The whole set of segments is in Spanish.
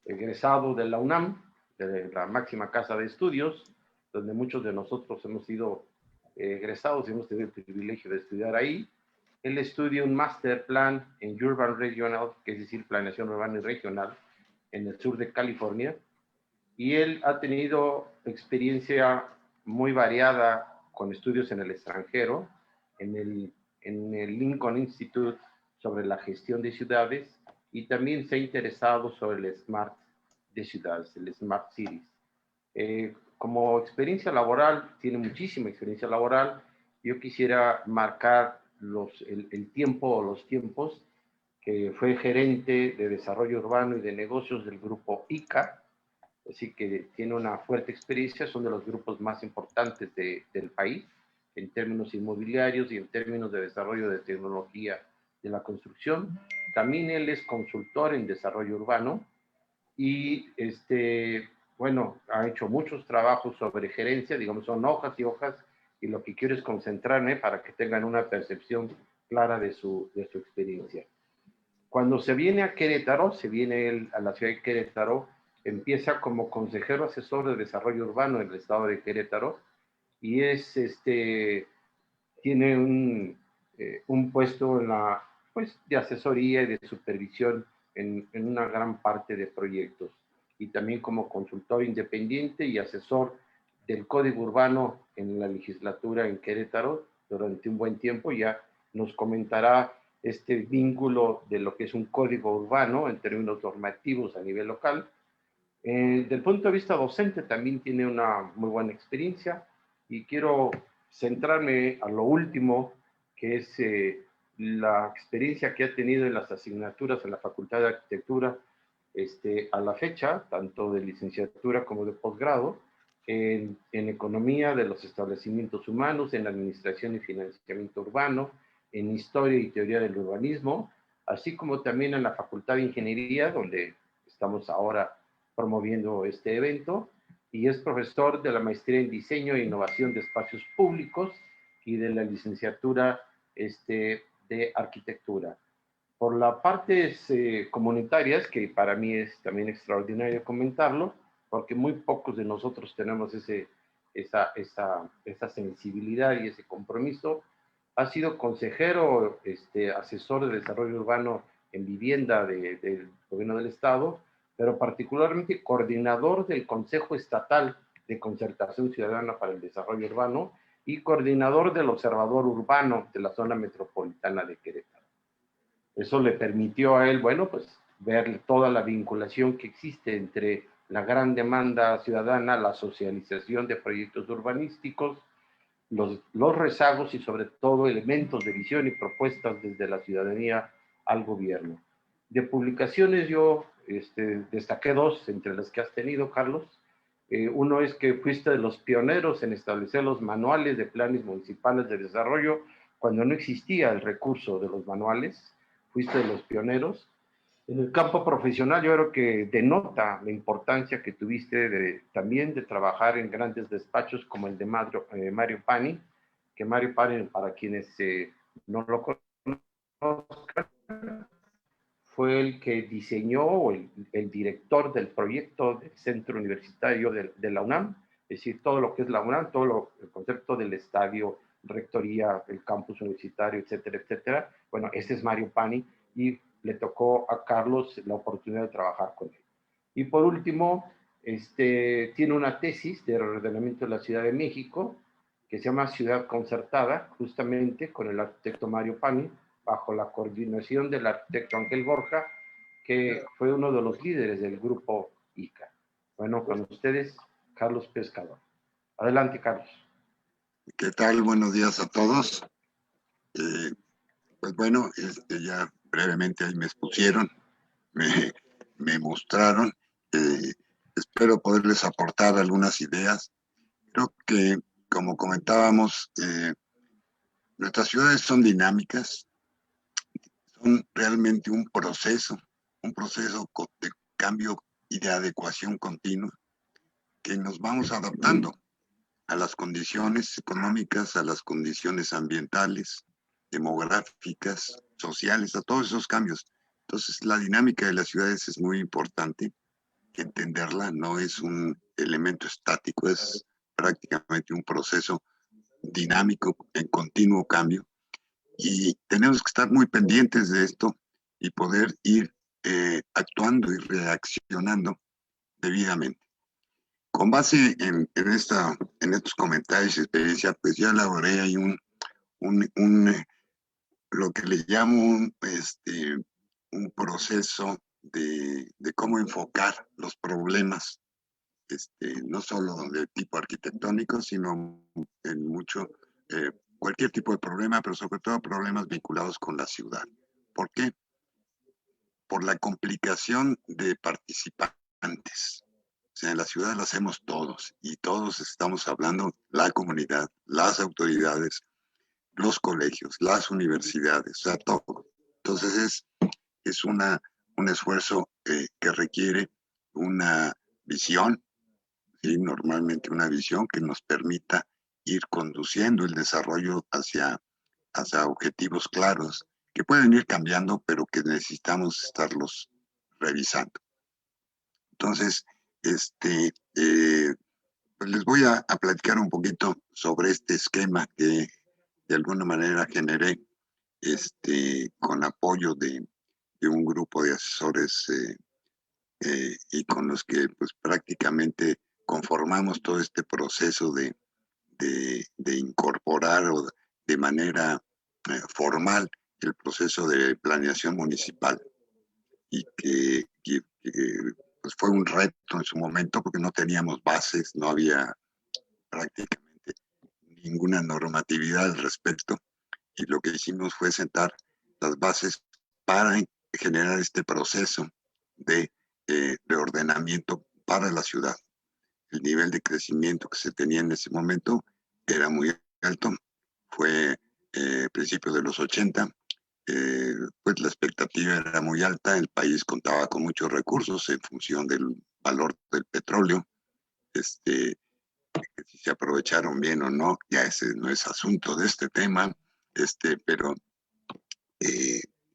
egresado de la UNAM, de la máxima casa de estudios, donde muchos de nosotros hemos sido egresados y hemos tenido el privilegio de estudiar ahí. Él estudia un Master Plan en Urban Regional, que es decir, planeación urbana y regional, en el sur de California, y él ha tenido experiencia muy variada con estudios en el extranjero, en el Lincoln Institute sobre la gestión de ciudades, y también se ha interesado sobre el Smart de ciudades, el Smart Cities. Como experiencia laboral, tiene muchísima experiencia laboral. Yo quisiera marcar el tiempo o los tiempos que fue gerente de desarrollo urbano y de negocios del grupo ICA, así que tiene una fuerte experiencia, son de los grupos más importantes del país en términos inmobiliarios y en términos de desarrollo de tecnología de la construcción. También él es consultor en desarrollo urbano y bueno, ha hecho muchos trabajos sobre gerencia, digamos, son hojas y hojas, y lo que quiero es concentrarme para que tengan una percepción clara de su experiencia. Cuando se viene a Querétaro, se viene él a la ciudad de Querétaro, empieza como consejero asesor de desarrollo urbano en el estado de Querétaro, y tiene un puesto de asesoría y de supervisión en una gran parte de proyectos, y también como consultor independiente y asesor del Código Urbano en la legislatura en Querétaro durante un buen tiempo. Ya nos comentará este vínculo de lo que es un código urbano en términos normativos a nivel local. Desde el punto de vista docente también tiene una muy buena experiencia, y quiero centrarme a lo último, que es la experiencia que ha tenido en las asignaturas en la Facultad de Arquitectura a la fecha, tanto de licenciatura como de posgrado, en economía de los establecimientos humanos, en administración y financiamiento urbano, en historia y teoría del urbanismo, así como también en la Facultad de Ingeniería, donde estamos ahora promoviendo este evento, y es profesor de la maestría en diseño e innovación de espacios públicos y de la licenciatura de arquitectura. Por las partes comunitarias, que para mí es también extraordinario comentarlo, porque muy pocos de nosotros tenemos esa sensibilidad y ese compromiso. Ha sido consejero, asesor de desarrollo urbano en vivienda del gobierno del estado, pero particularmente coordinador del Consejo Estatal de Concertación Ciudadana para el Desarrollo Urbano y coordinador del Observador Urbano de la zona metropolitana de Querétaro. Eso le permitió a él, bueno, pues ver toda la vinculación que existe entre la gran demanda ciudadana, la socialización de proyectos urbanísticos, los rezagos y sobre todo elementos de visión y propuestas desde la ciudadanía al gobierno. De publicaciones yo destaqué dos entre las que has tenido, Carlos. Uno es que fuiste de los pioneros en establecer los manuales de planes municipales de desarrollo cuando no existía el recurso de los manuales. Fuiste de los pioneros. En el campo profesional yo creo que denota la importancia que tuviste también de trabajar en grandes despachos como el de Mario Pani, que Mario Pani, para quienes no lo conozcan, fue el que diseñó, o el director del proyecto del centro universitario de la UNAM, es decir, todo lo que es la UNAM, el concepto del estadio, rectoría, el campus universitario, etcétera, etcétera. Bueno, ese es Mario Pani, y le tocó a Carlos la oportunidad de trabajar con él. Y por último, tiene una tesis de reordenamiento de la Ciudad de México, que se llama Ciudad Concertada, justamente con el arquitecto Mario Pani, bajo la coordinación del arquitecto Ángel Borja, que fue uno de los líderes del grupo ICA. Bueno, con ustedes, Carlos Pescador. Adelante, Carlos. ¿Qué tal? Buenos días a todos. Pues bueno, ya brevemente ahí me expusieron, me mostraron. Espero poderles aportar algunas ideas. Creo que, como comentábamos, nuestras ciudades son dinámicas, son realmente un proceso de cambio y de adecuación continua, que nos vamos adaptando a las condiciones económicas, a las condiciones ambientales, demográficas, sociales, a todos esos cambios. Entonces, la dinámica de las ciudades es muy importante. que entenderla, no es un elemento estático, es prácticamente un proceso dinámico en continuo cambio y tenemos que estar muy pendientes de esto y poder ir actuando y reaccionando debidamente. Con base en estos comentarios y experiencia, pues ya elaboré ahí lo que le llamo un proceso de cómo enfocar los problemas, no solo de tipo arquitectónico, sino en cualquier tipo de problema, pero sobre todo problemas vinculados con la ciudad. ¿Por qué? Por la complicación de participantes. O sea, en la ciudad lo hacemos todos y todos estamos hablando, la comunidad, las autoridades, los colegios, las universidades, o sea, todo. Entonces es un esfuerzo que requiere una visión, ¿sí? Normalmente una visión que nos permita ir conduciendo el desarrollo hacia objetivos claros que pueden ir cambiando, pero que necesitamos estarlos revisando. Entonces, pues les voy a platicar un poquito sobre este esquema que de alguna manera generé con apoyo de un grupo de asesores y con los que pues prácticamente conformamos todo este proceso de incorporar o de manera formal el proceso de planeación municipal y pues fue un reto en su momento porque no teníamos bases, no había prácticamente ninguna normatividad al respecto y lo que hicimos fue sentar las bases para generar este proceso de reordenamiento para la ciudad. El nivel de crecimiento que se tenía en ese momento era muy alto, fue principios de los 80, pues la expectativa era muy alta, el país contaba con muchos recursos en función del valor del petróleo, que si se aprovecharon bien o no, ya ese no es asunto de este tema, pero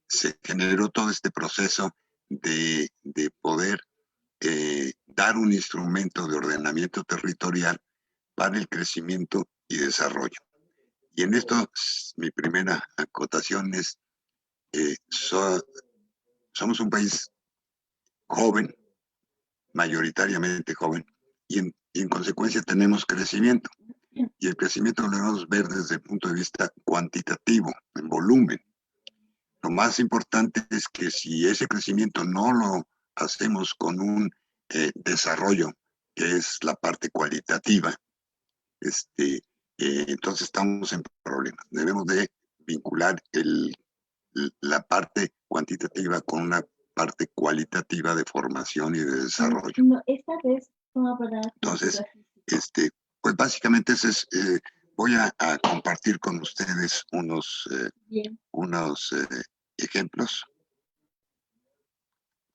se generó todo este proceso de poder dar un instrumento de ordenamiento territorial para el crecimiento y desarrollo. Y en esto, mi primera acotación es, somos un país joven, mayoritariamente joven, y en consecuencia tenemos crecimiento. Y el crecimiento lo debemos ver desde el punto de vista cuantitativo, en volumen. Lo más importante es que si ese crecimiento no lo hacemos con un desarrollo, que es la parte cualitativa, entonces estamos en problemas. Debemos de vincular la parte cuantitativa con una parte cualitativa de formación y de desarrollo. No, esta vez no habrá. Entonces, pues básicamente voy a compartir con ustedes unos ejemplos.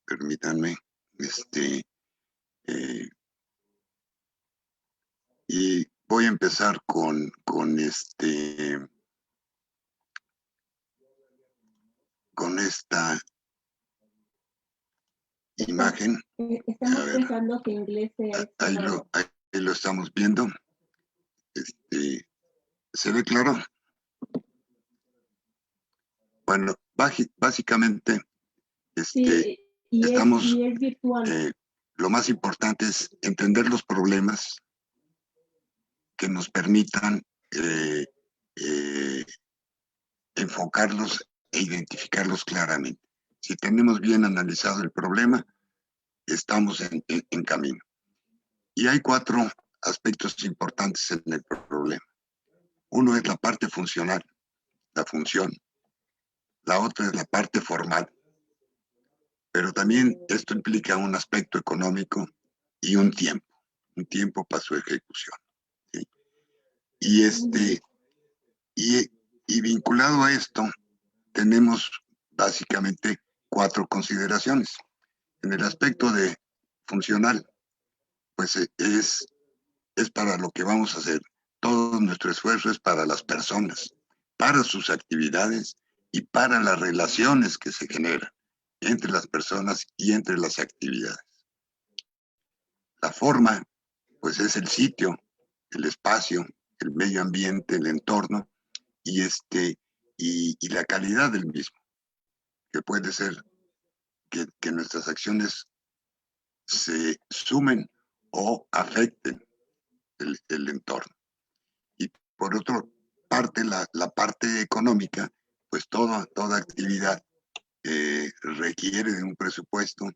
Permítanme, y voy a empezar con esta imagen. Estamos pensando que inglés es... Ahí lo estamos viendo. ¿Se ve claro? Bueno, básicamente sí, estamos... y es virtual. Lo más importante es entender los problemas que nos permitan enfocarlos e identificarlos claramente. Si tenemos bien analizado el problema, estamos en camino. Y hay 4 aspectos importantes en el problema. Uno es la parte funcional, la función. La otra es la parte formal. Pero también esto implica un aspecto económico y un tiempo para su ejecución. ¿Sí? Y vinculado a esto, tenemos básicamente 4 consideraciones. En el aspecto de funcional, pues es para lo que vamos a hacer. Todo nuestro esfuerzo es para las personas, para sus actividades y para las relaciones que se generan entre las personas y entre las actividades. La forma, pues es el sitio, el espacio, el medio ambiente, el entorno y, y la calidad del mismo, que puede ser que nuestras acciones se sumen o afecten el entorno. Y por otra parte, la parte económica, pues toda actividad requiere de un presupuesto,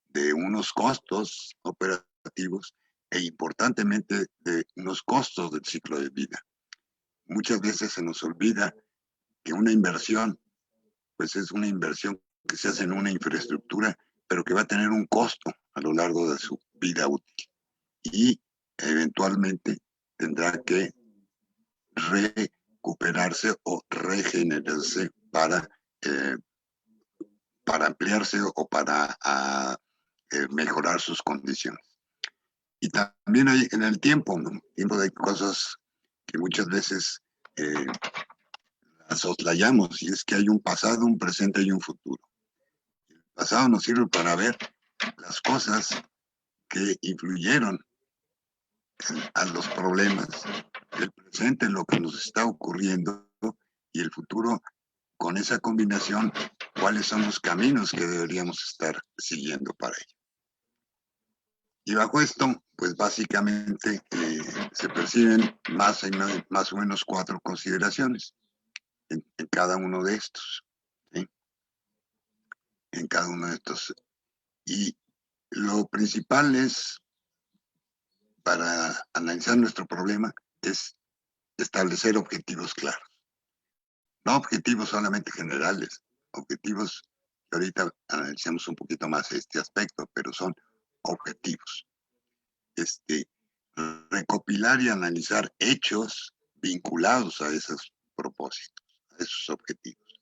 de unos costos operativos e importantemente de unos costos del ciclo de vida. Muchas veces se nos olvida que una inversión, pues es una inversión que se hace en una infraestructura, pero que va a tener un costo a lo largo de su vida útil y eventualmente tendrá que recuperarse o regenerarse para ampliarse o para mejorar sus condiciones. Y también hay en el tiempo, ¿no? Tiempo de cosas que muchas veces las soslayamos, y es que hay un pasado, un presente y un futuro. El pasado nos sirve para ver las cosas que influyeron a los problemas, el presente, lo que nos está ocurriendo, y el futuro, con esa combinación, cuáles son los caminos que deberíamos estar siguiendo para ello. Y bajo esto, pues básicamente se perciben más o menos 4 consideraciones en cada uno de estos, ¿sí? En cada uno de estos. Y lo principal es, para analizar nuestro problema, es establecer objetivos claros. No objetivos solamente generales, objetivos que ahorita analicemos un poquito más este aspecto, pero son objetivos. Recopilar y analizar hechos vinculados a esos propósitos, a esos objetivos.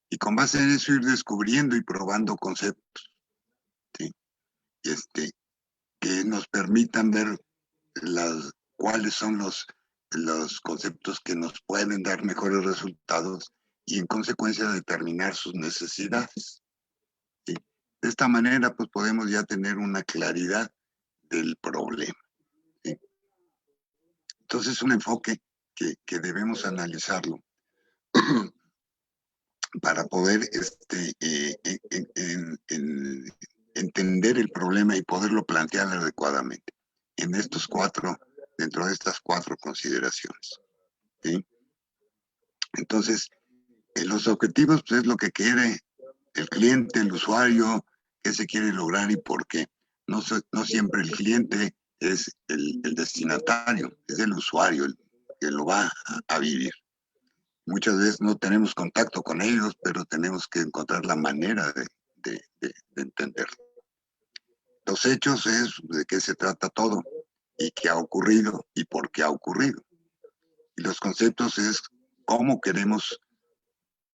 Y con base en eso ir descubriendo y probando conceptos, ¿sí? Que nos permitan ver cuáles son los conceptos que nos pueden dar mejores resultados y en consecuencia determinar sus necesidades, ¿sí? De esta manera pues podemos ya tener una claridad del problema, ¿sí? Entonces es un enfoque que debemos analizarlo para poder entender el problema y poderlo plantear adecuadamente en estos 4, dentro de estas 4 consideraciones, ¿sí? Entonces, los objetivos pues, es lo que quiere el cliente, el usuario, qué se quiere lograr y por qué. No siempre el cliente es el destinatario, es el usuario el que lo va a vivir. Muchas veces no tenemos contacto con ellos, pero tenemos que encontrar la manera de entenderlo. Los hechos es de qué se trata todo y qué ha ocurrido y por qué ha ocurrido. Y los conceptos es cómo queremos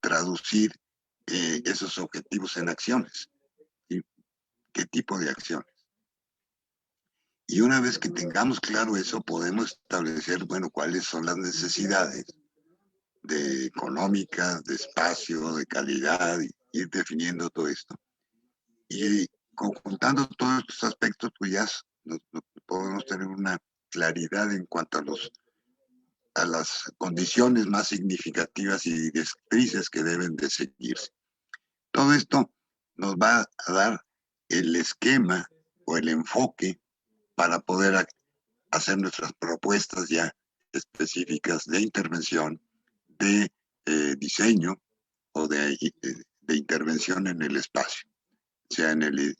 traducir esos objetivos en acciones. ¿Sí? ¿Qué tipo de acciones? Y una vez que tengamos claro eso, podemos establecer, bueno, cuáles son las necesidades económicas, de espacio, de calidad, y ir definiendo todo esto. Y conjuntando todos estos aspectos, pues ya podemos tener una claridad en cuanto a las condiciones más significativas y directrices que deben de seguirse. Todo esto nos va a dar el esquema o el enfoque para poder hacer nuestras propuestas ya específicas de intervención, de diseño o de intervención en el espacio, sea en el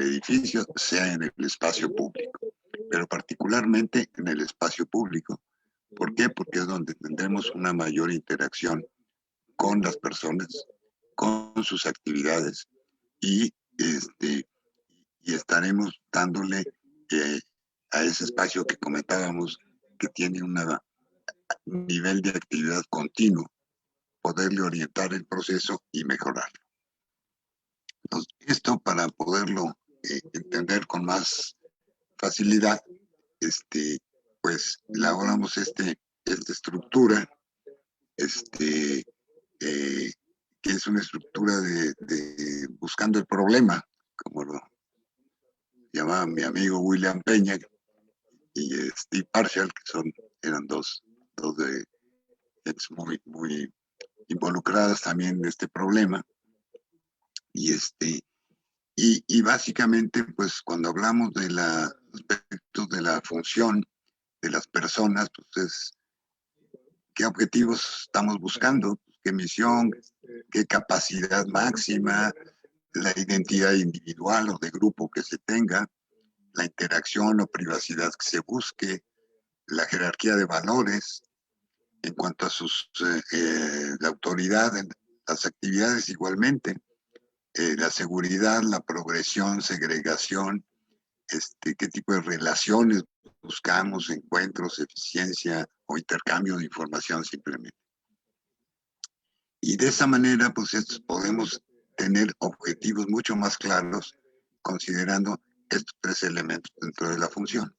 edificio, sea en el espacio público, pero particularmente en el espacio público. ¿Por qué? Porque es donde tendremos una mayor interacción con las personas, con sus actividades y estaremos dándole a ese espacio que comentábamos que tiene un nivel de actividad continuo, poderle orientar el proceso y mejorarlo. Entonces, esto para poderlo entender con más facilidad, pues elaboramos esta estructura, que es una estructura de buscando el problema, como llamaba mi amigo William Peña y Steve Marshall, que eran dos de gentes muy involucradas también en este problema. Y básicamente, pues cuando hablamos de los aspectos de la función de las personas, pues es qué objetivos estamos buscando, qué misión, qué capacidad máxima, la identidad individual o de grupo que se tenga, la interacción o privacidad que se busque, la jerarquía de valores en cuanto a la autoridad, las actividades igualmente, la seguridad, la progresión, segregación, qué tipo de relaciones buscamos, encuentros, eficiencia o intercambio de información simplemente. Y de esa manera, pues podemos tener objetivos mucho más claros considerando estos tres elementos dentro de la función.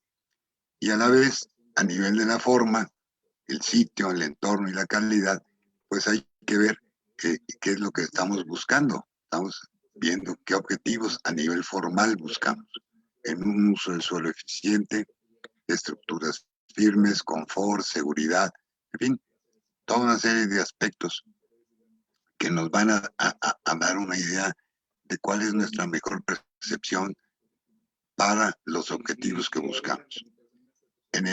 Y a la vez, a nivel de la forma, el sitio, el entorno y la calidad, pues hay que ver qué es lo que estamos buscando. Estamos viendo qué objetivos a nivel formal buscamos en un uso del suelo eficiente, estructuras firmes, confort, seguridad, en fin, toda una serie de aspectos que nos van a dar una idea de cuál es nuestra mejor percepción para los objetivos que buscamos. En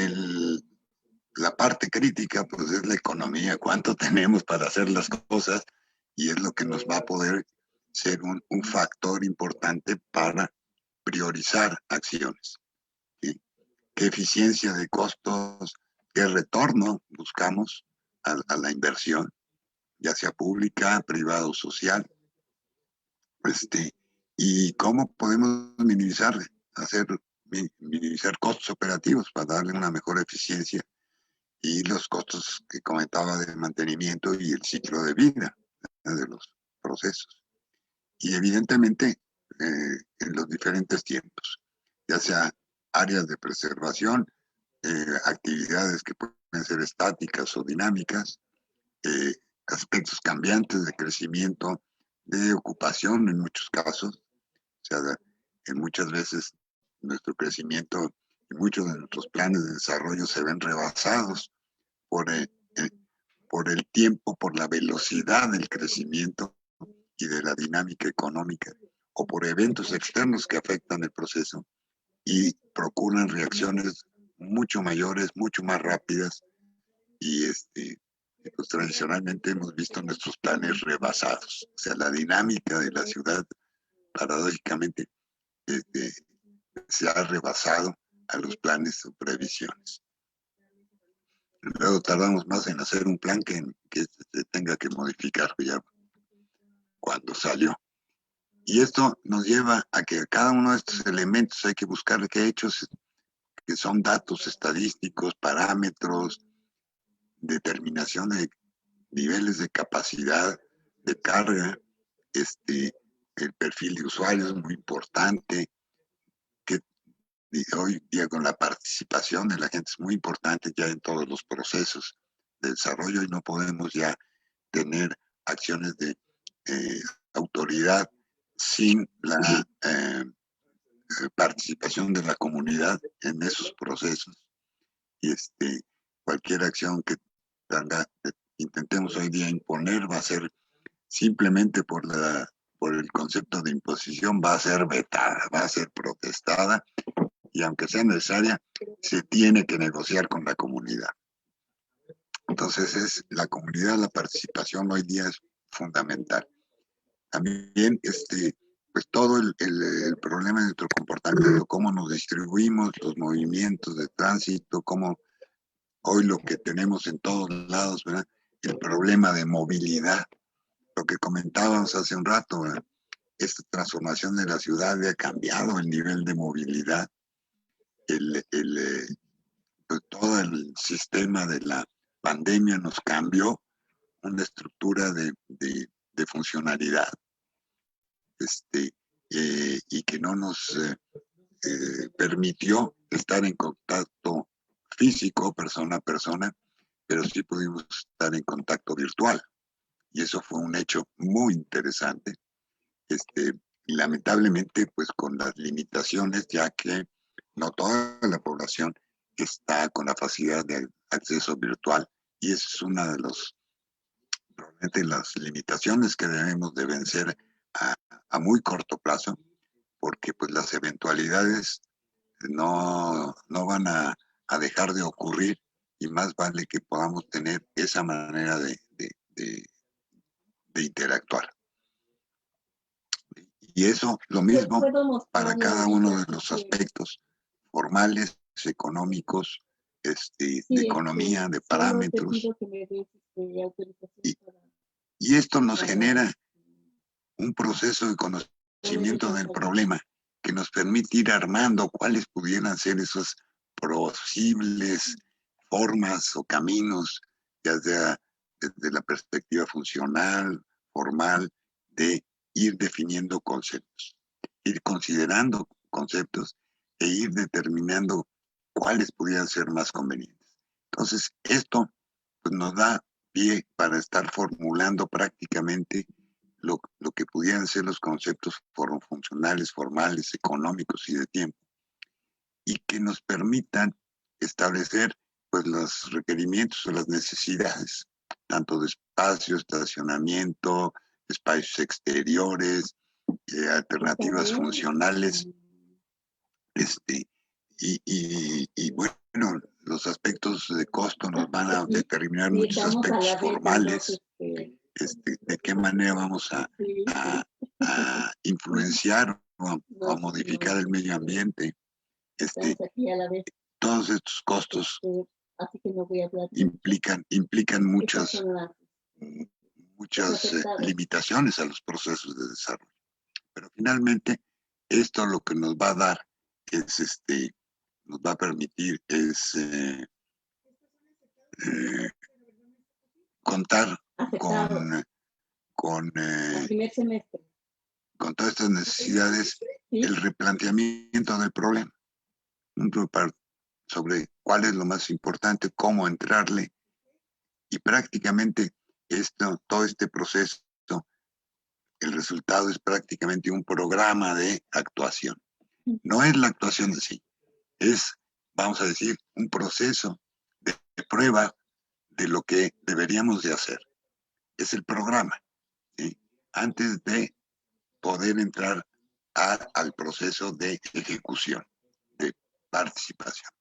la parte crítica, pues es la economía, cuánto tenemos para hacer las cosas, y es lo que nos va a poder ser un factor importante para priorizar acciones. ¿Sí? ¿Qué eficiencia de costos, qué retorno buscamos a la inversión, ya sea pública, privada o social? Y cómo podemos minimizar costos operativos para darle una mejor eficiencia y los costos que comentaba de mantenimiento y el ciclo de vida de los procesos. Y evidentemente en los diferentes tiempos, ya sea áreas de preservación, actividades que pueden ser estáticas o dinámicas, aspectos cambiantes de crecimiento, de ocupación en muchos casos. O sea, muchas veces nuestro crecimiento y muchos de nuestros planes de desarrollo se ven rebasados por el tiempo, por la velocidad del crecimiento y de la dinámica económica, o por eventos externos que afectan el proceso y procuran reacciones mucho mayores, mucho más rápidas, y pues tradicionalmente hemos visto nuestros planes rebasados. O sea, la dinámica de la ciudad, paradójicamente, se ha rebasado a los planes o previsiones. Luego tardamos más en hacer un plan que se tenga que modificar ya cuando salió. Y esto nos lleva a que cada uno de estos elementos hay que buscar qué hechos, que son datos estadísticos, parámetros, determinación de niveles de capacidad, de carga, el perfil de usuario es muy importante, que hoy día con la participación de la gente es muy importante ya en todos los procesos de desarrollo, y no podemos ya tener acciones de autoridad sin la participación de la comunidad en esos procesos. Y cualquier acción que intentemos hoy día imponer va a ser simplemente por el concepto de imposición, va a ser vetada, va a ser protestada, y aunque sea necesaria, se tiene que negociar con la comunidad. Entonces la comunidad, la participación hoy día es fundamental. También pues todo el problema de nuestro comportamiento, cómo nos distribuimos, los movimientos de tránsito, cómo hoy lo que tenemos en todos lados, ¿verdad? El problema de movilidad, lo que comentábamos hace un rato, ¿verdad? Esta transformación de la ciudad ha cambiado el nivel de movilidad, pues todo el sistema de la pandemia nos cambió una estructura de funcionalidad, y que no nos permitió estar en contacto físico, persona a persona, pero sí pudimos estar en contacto virtual. Y eso fue un hecho muy interesante. y lamentablemente pues con las limitaciones, ya que no toda la población está con la facilidad de acceso virtual, y esa es una de probablemente las limitaciones que debemos de vencer a muy corto plazo, porque pues las eventualidades no van a dejar de ocurrir, y más vale que podamos tener esa manera de interactuar. Y eso lo mismo Puedo para mostrarle cada ahorita, uno de los aspectos formales, económicos, de sí, economía, de solo te parámetros. pido que me des autorización Y, para y esto nos para genera un proceso de conocimiento del problema que nos permite ir armando cuáles pudieran ser esas posibles formas o caminos, ya sea desde la perspectiva funcional, formal, de ir definiendo conceptos, ir considerando conceptos e ir determinando cuáles pudieran ser más convenientes. Entonces, esto pues, nos da pie para estar formulando prácticamente lo que pudieran ser los conceptos funcionales, formales, económicos y de tiempo, y que nos permitan establecer pues los requerimientos o las necesidades, tanto de espacio, estacionamiento, espacios exteriores, alternativas funcionales, y bueno, los aspectos de costo nos van a determinar muchos aspectos formales, de qué manera vamos a influenciar o a modificar el medio ambiente. Todos estos costos implican muchas limitaciones a los procesos de desarrollo. Pero finalmente, esto lo que nos va a dar es, nos va a permitir es contar con todas estas necesidades, el replanteamiento del problema, sobre cuál es lo más importante, cómo entrarle, y prácticamente todo este proceso, el resultado es prácticamente un programa de actuación. No es la actuación en sí, es, vamos a decir, un proceso de prueba de lo que deberíamos de hacer. Es el programa, ¿sí? Antes de poder entrar al proceso de ejecución, de participación.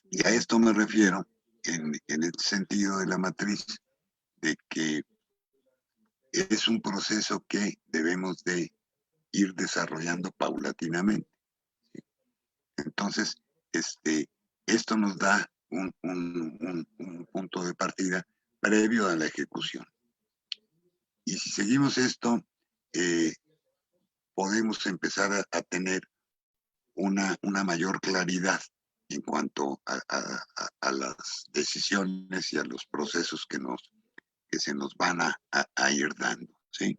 Y a esto me refiero en el sentido de la matriz, de que es un proceso que debemos de ir desarrollando paulatinamente. ¿Sí? Entonces, esto nos da un punto de partida previo a la ejecución. Y si seguimos esto, podemos empezar a tener una mayor claridad en cuanto a las decisiones y a los procesos que se nos van a ir dando, ¿sí?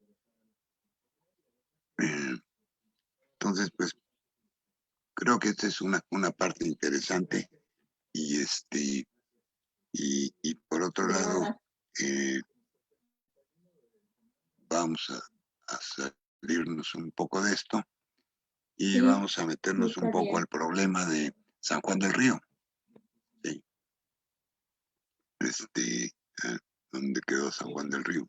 Entonces, pues, creo que esta es una parte interesante, y y por otro lado, vamos a salirnos un poco de esto y vamos a meternos un poco al problema de San Juan del Río. ¿Sí? ¿Dónde quedó San Juan del Río?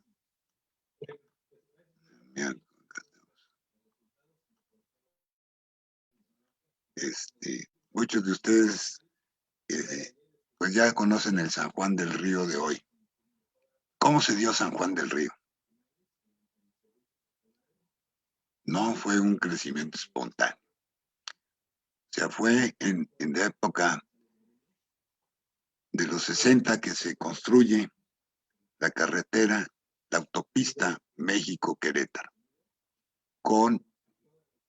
Muchos de ustedes pues ya conocen el San Juan del Río de hoy. ¿Cómo se dio San Juan del Río? No fue un crecimiento espontáneo. O sea, fue en la época de los 60 que se construye la carretera, la autopista México-Querétaro, con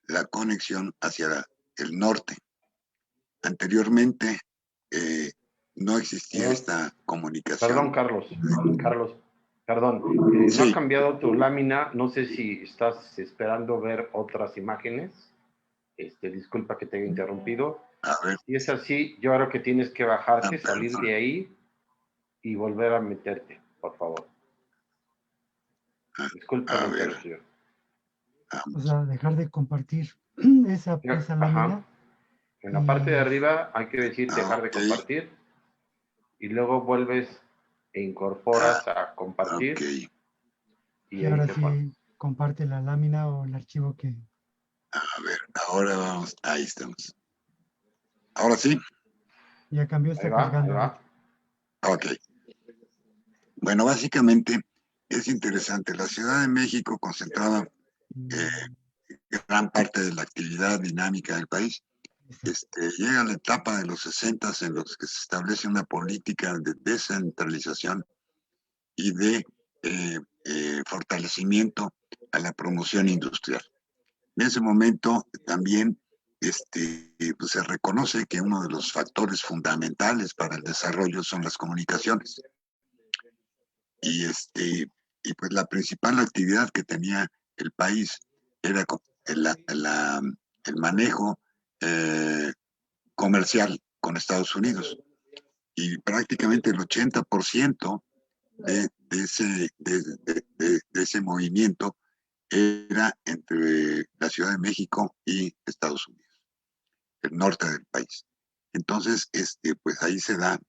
la conexión hacia el norte. Anteriormente no existía esta comunicación. Perdón, Carlos. Perdón. Sí. No ha cambiado tu lámina. No sé si estás esperando ver otras imágenes. Disculpa que te haya interrumpido. A ver. Si es así, yo creo que tienes que bajarte, salir de ahí y volver a meterte, por favor. Disculpa la interrupción. O sea, dejar de compartir esa Ajá. lámina. En la parte de Y arriba hay que decir dejar de ok, compartir y luego vuelves e ah, incorporas a ok. compartir y y ahí ahora se pone. sí comparte la lámina o el archivo que A ver, ahora vamos, ahí estamos. Ahora sí, ya cambió, Ahí está va, ahí cargando va. ahorita. ok. Bueno, básicamente es interesante. La Ciudad de México concentraba eh, Y- gran parte de la actividad dinámica del país. Exacto. Llega la etapa de los 60 en los que se establece una política de descentralización y de fortalecimiento a la promoción industrial. En ese momento también pues se reconoce que uno de los factores fundamentales para el desarrollo son las comunicaciones. Y, y pues la principal actividad que tenía el país era el manejo eh, comercial con Estados Unidos. Y prácticamente el 80% de ese movimiento era entre la Ciudad de México y Estados Unidos, el norte del país. Entonces, pues ahí se da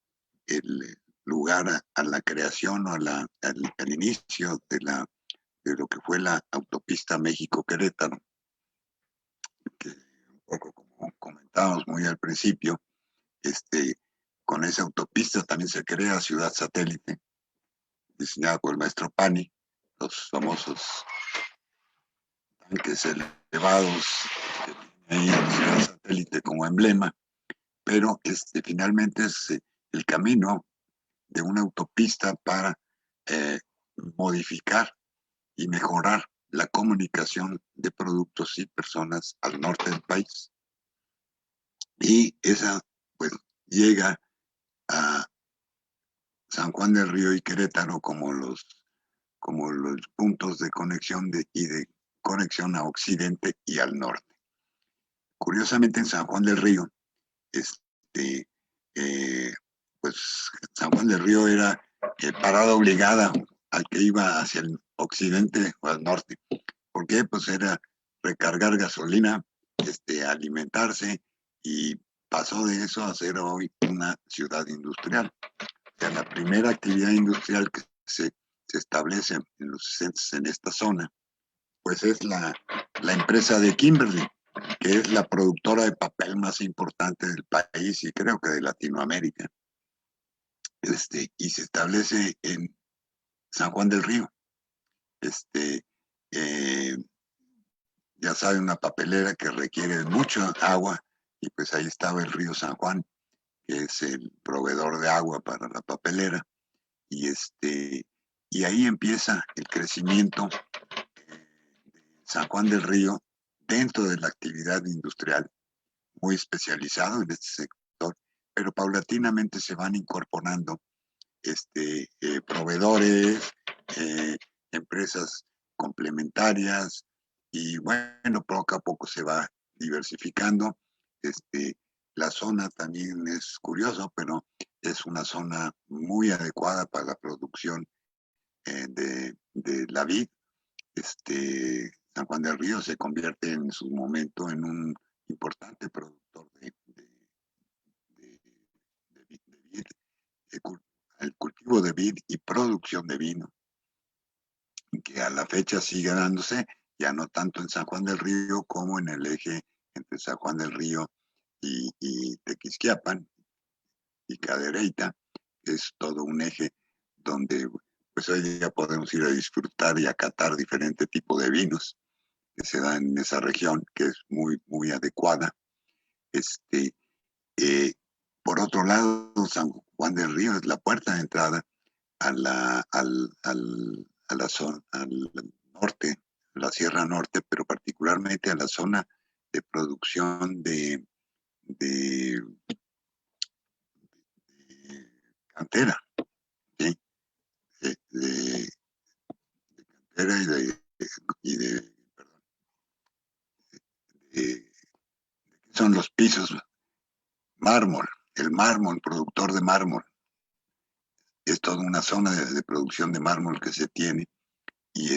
el lugar a la creación o al inicio de lo que fue la autopista México-Querétaro, que un poco como comentábamos muy al principio, con esa autopista también se crea Ciudad Satélite, diseñada por el maestro Pani, los famosos tanques elevados, ahí Ciudad Satélite como emblema, pero finalmente es el camino de una autopista para eh, modificar y mejorar la comunicación de productos y personas al norte del país. Y esa pues llega a San Juan del Río y Querétaro como los puntos de conexión y de conexión a occidente y al norte. Curiosamente en San Juan del Río, este, eh, pues San Juan del Río era parada obligada al que iba hacia el occidente o al norte. ¿Por qué? Pues era recargar gasolina, alimentarse, y pasó de eso a ser hoy una ciudad industrial. O sea, la primera actividad industrial que se establece en los 60 en esta zona, pues es la empresa de Kimberly, que es la productora de papel más importante del país y creo que de Latinoamérica. Y se establece en San Juan del Río. Eh, ya sabe, una papelera que requiere mucha agua, y pues ahí estaba el río San Juan, que es el proveedor de agua para la papelera, y y ahí empieza el crecimiento de San Juan del Río dentro de la actividad industrial, muy especializado en este sector, pero paulatinamente se van incorporando proveedores, empresas complementarias, y bueno, poco a poco se va diversificando. La zona también es curioso, pero es una zona muy adecuada para la producción de la vid. San Juan del Río se convierte en su momento en un importante productor de vid, el cultivo de vid y producción de vino, que a la fecha sigue dándose, ya no tanto en San Juan del Río como en el eje entre San Juan del Río y Tequisquiapan y Cadereyta. Es todo un eje donde pues hoy día podemos ir a disfrutar y a catar diferentes tipos de vinos que se dan en esa región, que es muy, muy adecuada. Eh, por otro lado, San Juan del Río es la puerta de entrada a la zona, al norte, la Sierra Norte, pero particularmente a la zona de producción de cantera, ¿sí? De cantera y perdón, son los pisos, mármol, el mármol, productor de mármol. Es toda una zona de producción de mármol que se tiene, y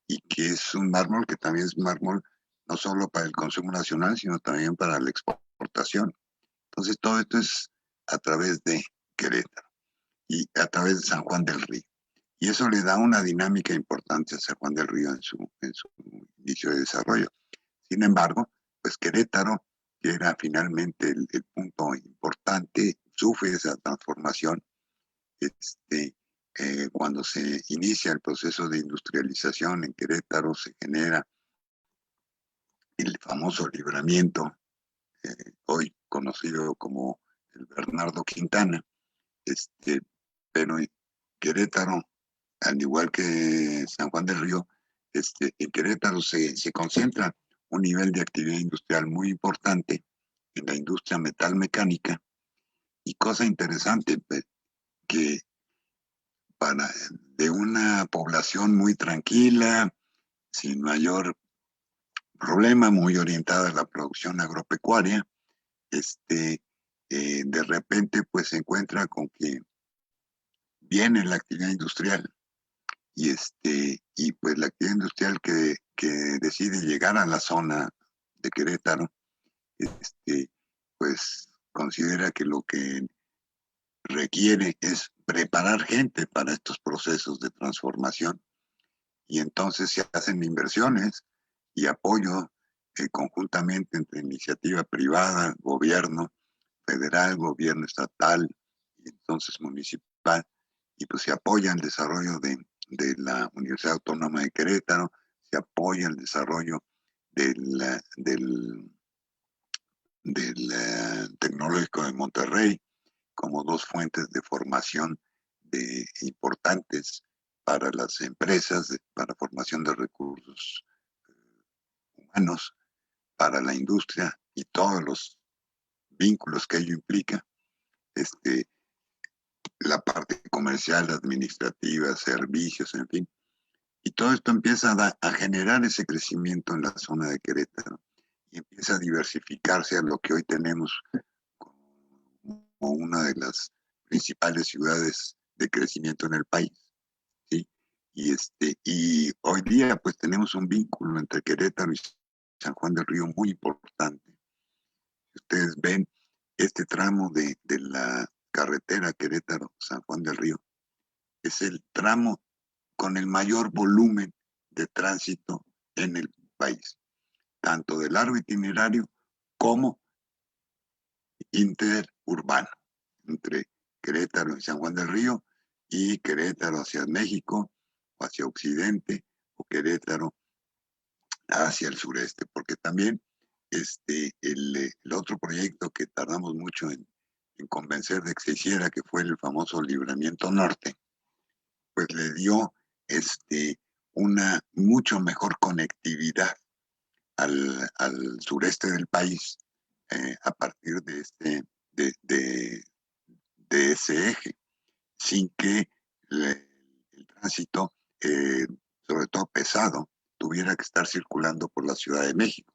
y que es un mármol que también es mármol no solo para el consumo nacional, sino también para la exportación. Entonces, todo esto es a través de Querétaro y a través de San Juan del Río. Y eso le da una dinámica importante a San Juan del Río en su inicio de desarrollo. Sin embargo, pues Querétaro, que era finalmente el punto importante, sufre esa transformación. Cuando se inicia el proceso de industrialización en Querétaro, se genera el famoso libramiento, hoy conocido como el Bernardo Quintana, pero Querétaro, al igual que San Juan del Río, en Querétaro se concentra un nivel de actividad industrial muy importante en la industria metalmecánica. Y cosa interesante, pues, que de una población muy tranquila, sin mayor problema, muy orientada a la producción agropecuaria, de repente pues se encuentra con que viene la actividad industrial y pues la actividad industrial que decide llegar a la zona de Querétaro, pues considera que lo que requiere es preparar gente para estos procesos de transformación, y entonces se hacen inversiones y apoyo conjuntamente entre iniciativa privada, gobierno federal, gobierno estatal y entonces municipal, y pues se apoya el desarrollo de la Universidad Autónoma de Querétaro, se apoya el desarrollo del Tecnológico de Monterrey como dos fuentes de formación importantes para las empresas, para formación de recursos humanos, para la industria y todos los vínculos que ello implica, la parte comercial, administrativa, servicios, en fin. Y todo esto empieza a generar ese crecimiento en la zona de Querétaro y empieza a diversificarse a lo que hoy tenemos como una de las principales ciudades de crecimiento en el país, ¿sí? Y hoy día pues tenemos un vínculo entre Querétaro y San Juan del Río muy importante. Ustedes ven este tramo de la carretera Querétaro-San Juan del Río, es el tramo con el mayor volumen de tránsito en el país, tanto de largo itinerario como interurbano, entre Querétaro y San Juan del Río y Querétaro hacia México, o hacia Occidente, o Querétaro hacia el sureste, porque también el otro proyecto que tardamos mucho en convencer de que se hiciera, que fue el famoso Libramiento Norte, pues le dio una mucho mejor conectividad al sureste del país a partir de ese eje, sin que el tránsito, sobre todo pesado, tuviera que estar circulando por la Ciudad de México.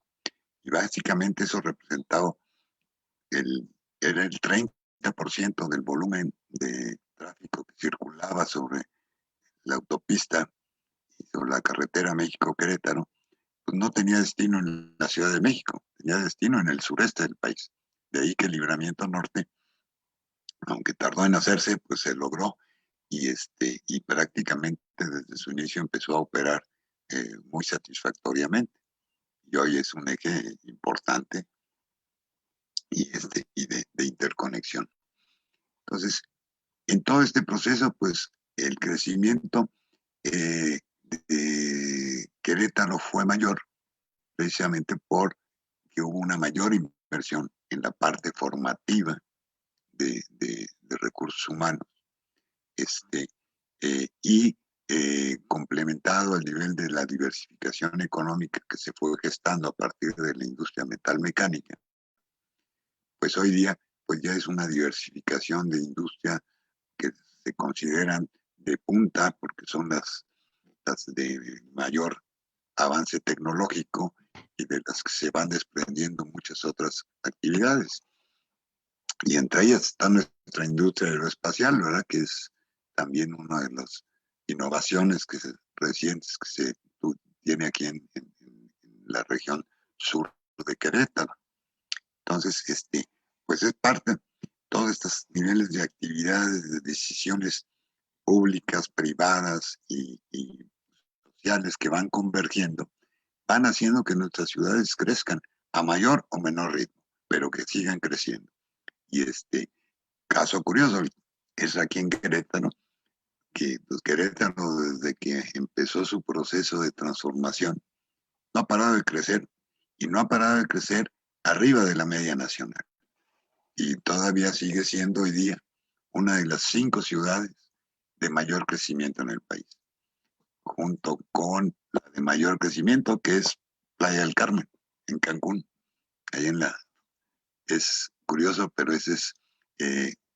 Y básicamente eso representaba era el 30% del volumen de tráfico que circulaba sobre la autopista y sobre la carretera México-Querétaro, pues no tenía destino en la Ciudad de México, tenía destino en el sureste del país. De ahí que el Libramiento Norte, aunque tardó en hacerse, pues se logró y prácticamente desde su inicio empezó a operar muy satisfactoriamente. Y hoy es un eje importante y de interconexión. Entonces, en todo este proceso, pues el crecimiento de Querétaro fue mayor, precisamente porque hubo una mayor inversión en la parte formativa de recursos humanos, y complementado al nivel de la diversificación económica que se fue gestando a partir de la industria metalmecánica, pues hoy día pues ya es una diversificación de industria que se consideran de punta porque son las de mayor avance tecnológico y de las que se van desprendiendo muchas otras actividades. Y entre ellas está nuestra industria aeroespacial, ¿verdad? Que es también una de las innovaciones recientes que se tiene aquí en la región sur de Querétaro. Entonces, pues es parte de todos estos niveles de actividades, de decisiones públicas, privadas y sociales que van convergiendo, van haciendo que nuestras ciudades crezcan a mayor o menor ritmo, pero que sigan creciendo. Y caso curioso es aquí en Querétaro, que pues, Querétaro desde que empezó su proceso de transformación no ha parado de crecer y no ha parado de crecer arriba de la media nacional. Y todavía sigue siendo hoy día una de las 5 ciudades de mayor crecimiento en el país, junto con la de mayor crecimiento que es Playa del Carmen, en Cancún. Ahí es curioso, pero esa es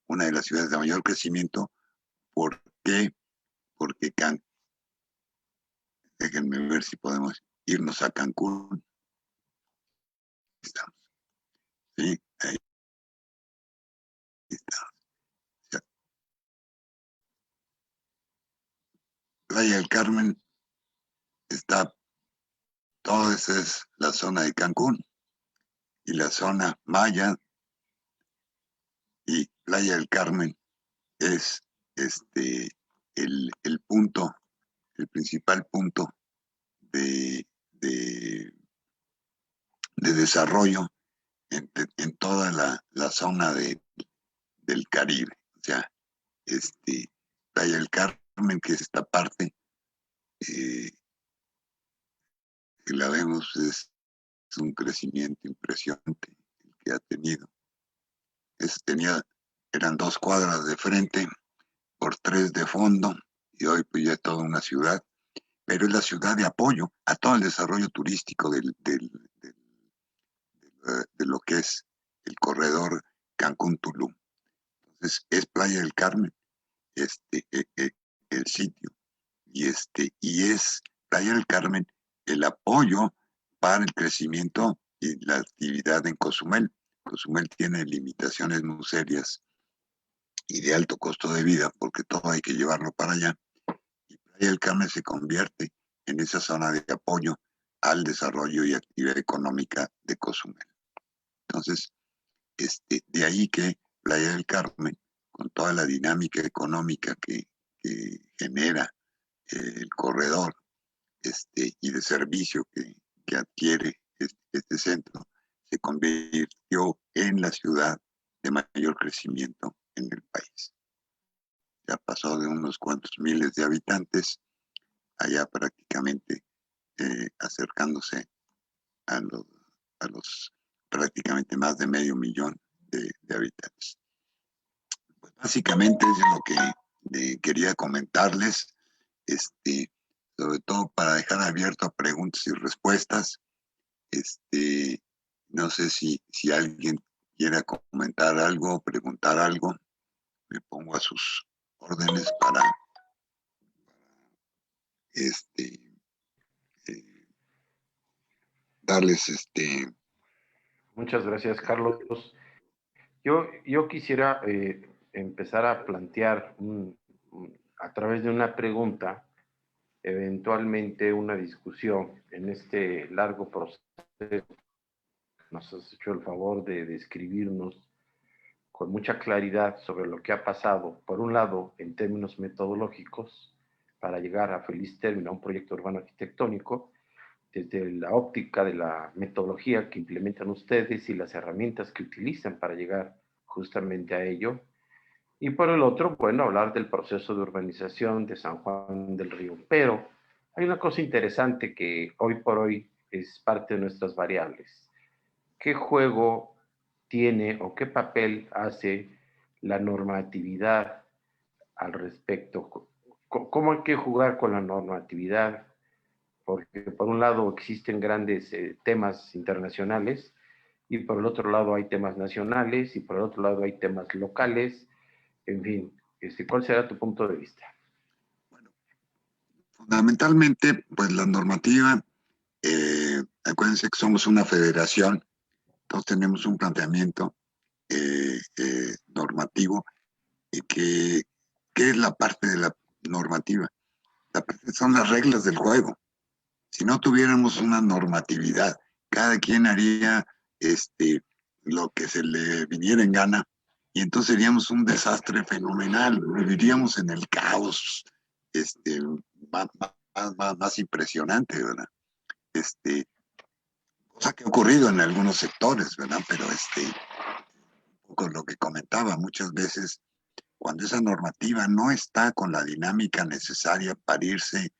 una de las ciudades de mayor crecimiento. ¿Por qué? Porque déjenme ver si podemos irnos a Cancún. Estamos. Sí, ahí estamos. Playa del Carmen está, toda esa es la zona de Cancún y la zona Maya, y Playa del Carmen es el punto, el principal punto de desarrollo en toda la zona del Caribe. O sea, Playa del Carmen, que es esta parte, que la vemos, es un crecimiento impresionante el que ha tenido. Eran 2 cuadras de frente por 3 de fondo, y hoy pues ya es toda una ciudad, pero es la ciudad de apoyo a todo el desarrollo turístico de lo que es el corredor Cancún-Tulum. Entonces es Playa del Carmen el sitio, y es Playa del Carmen el apoyo para el crecimiento y la actividad en Cozumel. Cozumel tiene limitaciones muy serias y de alto costo de vida, porque todo hay que llevarlo para allá, y Playa del Carmen se convierte en esa zona de apoyo al desarrollo y actividad económica de Cozumel. Entonces, de ahí que Playa del Carmen, con toda la dinámica económica que genera el corredor y de servicio que adquiere este centro, se convirtió en la ciudad de mayor crecimiento en el país. Ya pasó de unos cuantos miles de habitantes, allá prácticamente acercándose a los prácticamente más de medio millón de habitantes. Pues básicamente es lo que quería comentarles, sobre todo para dejar abierto a preguntas y respuestas. No sé si alguien quiera comentar algo, preguntar algo, me pongo a sus órdenes para darles Muchas gracias, Carlos. Yo quisiera empezar a plantear a través de una pregunta, eventualmente una discusión en este largo proceso. Nos has hecho el favor de describirnos con mucha claridad sobre lo que ha pasado, por un lado, en términos metodológicos, para llegar a feliz término a un proyecto urbano arquitectónico, desde la óptica de la metodología que implementan ustedes y las herramientas que utilizan para llegar justamente a ello. Y por el otro, bueno, hablar del proceso de urbanización de San Juan del Río. Pero hay una cosa interesante que hoy por hoy es parte de nuestras variables. ¿Qué juego tiene o qué papel hace la normatividad al respecto? ¿Cómo hay que jugar con la normatividad? Porque por un lado existen grandes temas internacionales y por el otro lado hay temas nacionales y por el otro lado hay temas locales. En fin, ¿cuál será tu punto de vista? Bueno, fundamentalmente, pues la normativa, acuérdense que somos una federación, entonces tenemos un planteamiento normativo que es la parte de la normativa. La parte son las reglas del juego. Si no tuviéramos una normatividad, cada quien haría lo que se le viniera en gana, y entonces seríamos un desastre fenomenal, viviríamos en el caos más impresionante, ¿verdad? Cosa que ha ocurrido en algunos sectores, ¿verdad? Pero un poco lo que comentaba, muchas veces cuando esa normativa no está con la dinámica necesaria para irse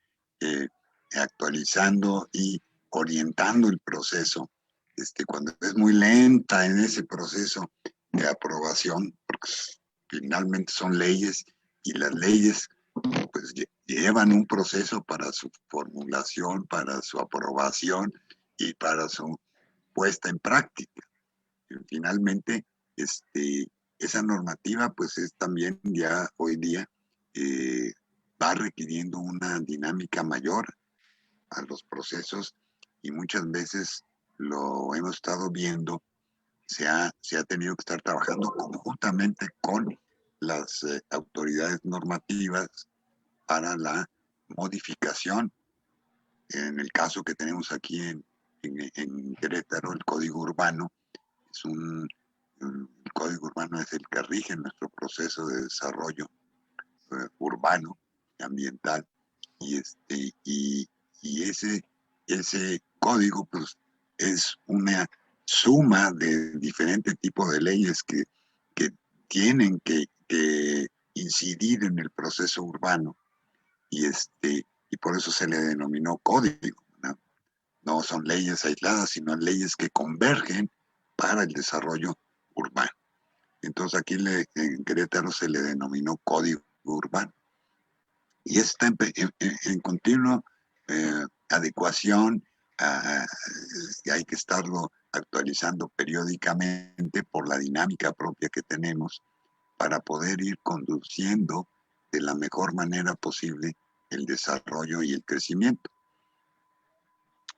actualizando y orientando el proceso, cuando es muy lenta en ese proceso de aprobación, porque finalmente son leyes y las leyes pues llevan un proceso para su formulación, para su aprobación y para su puesta en práctica. Y finalmente, esa normativa pues es también ya hoy día va requiriendo una dinámica mayor a los procesos, y muchas veces lo hemos estado viendo, se ha tenido que estar trabajando conjuntamente con las autoridades normativas para la modificación. En el caso que tenemos aquí en Querétaro, el Código Urbano, el Código Urbano es el que rige nuestro proceso de desarrollo urbano y ambiental, y ese código pues es una suma de diferentes tipos de leyes que tienen que incidir en el proceso urbano, y por eso se le denominó código, ¿no? No son leyes aisladas, sino leyes que convergen para el desarrollo urbano. Entonces aquí en Querétaro se le denominó Código Urbano. Y está en continua adecuación, hay que estarlo actualizando periódicamente por la dinámica propia que tenemos para poder ir conduciendo de la mejor manera posible el desarrollo y el crecimiento.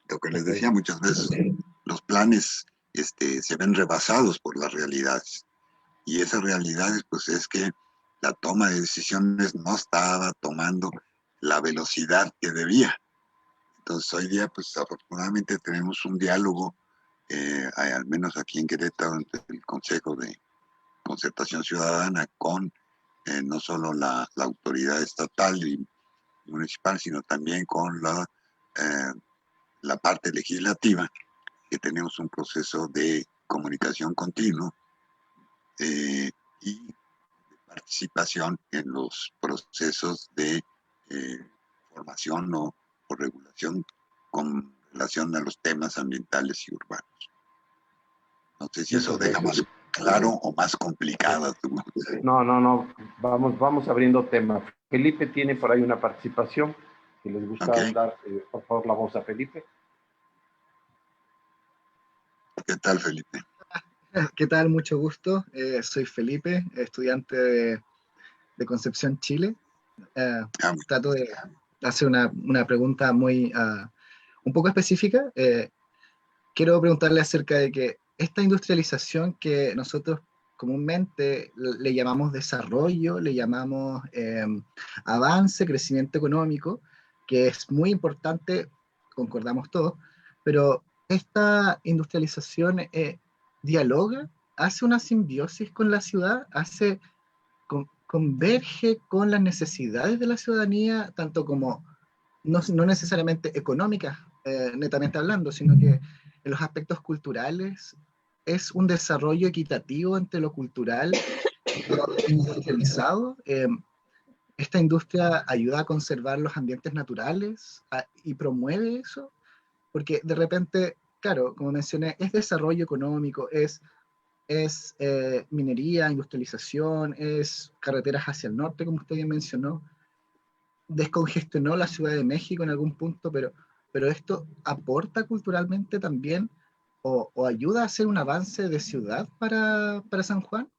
Lo que les decía, muchas veces los planes se ven rebasados por las realidades, y esas realidades pues es que la toma de decisiones no estaba tomando la velocidad que debía. Entonces hoy día pues afortunadamente tenemos un diálogo, al menos aquí en Querétaro, entre el Consejo de Concertación Ciudadana con no solo la autoridad estatal y municipal, sino también con la parte legislativa, que tenemos un proceso de comunicación continuo y participación en los procesos de formación o regulación con relación a los temas ambientales y urbanos. No sé si eso deja más claro o más complicado. No. Vamos abriendo tema. Felipe tiene por ahí una participación. Si les gusta dar, por favor, la voz a Felipe. ¿Qué tal, Felipe? ¿Qué tal? Mucho gusto. Soy Felipe, estudiante de Concepción, Chile. Trato de hacer una pregunta un poco específica. Quiero preguntarle acerca de que esta industrialización que nosotros comúnmente le llamamos desarrollo, le llamamos avance, crecimiento económico, que es muy importante, concordamos todos, pero esta industrialización dialoga, hace una simbiosis con la ciudad, converge con las necesidades de la ciudadanía, tanto como no necesariamente económicas, netamente hablando, sino que en los aspectos culturales es un desarrollo equitativo entre lo cultural y lo industrializado. Esta industria ayuda a conservar los ambientes naturales y promueve eso, porque de repente, claro, como mencioné, es desarrollo económico, es minería, industrialización, es carreteras hacia el norte, como usted bien mencionó, descongestionó la Ciudad de México en algún punto, pero esto aporta culturalmente también o ayuda a hacer un avance de ciudad para San Juan.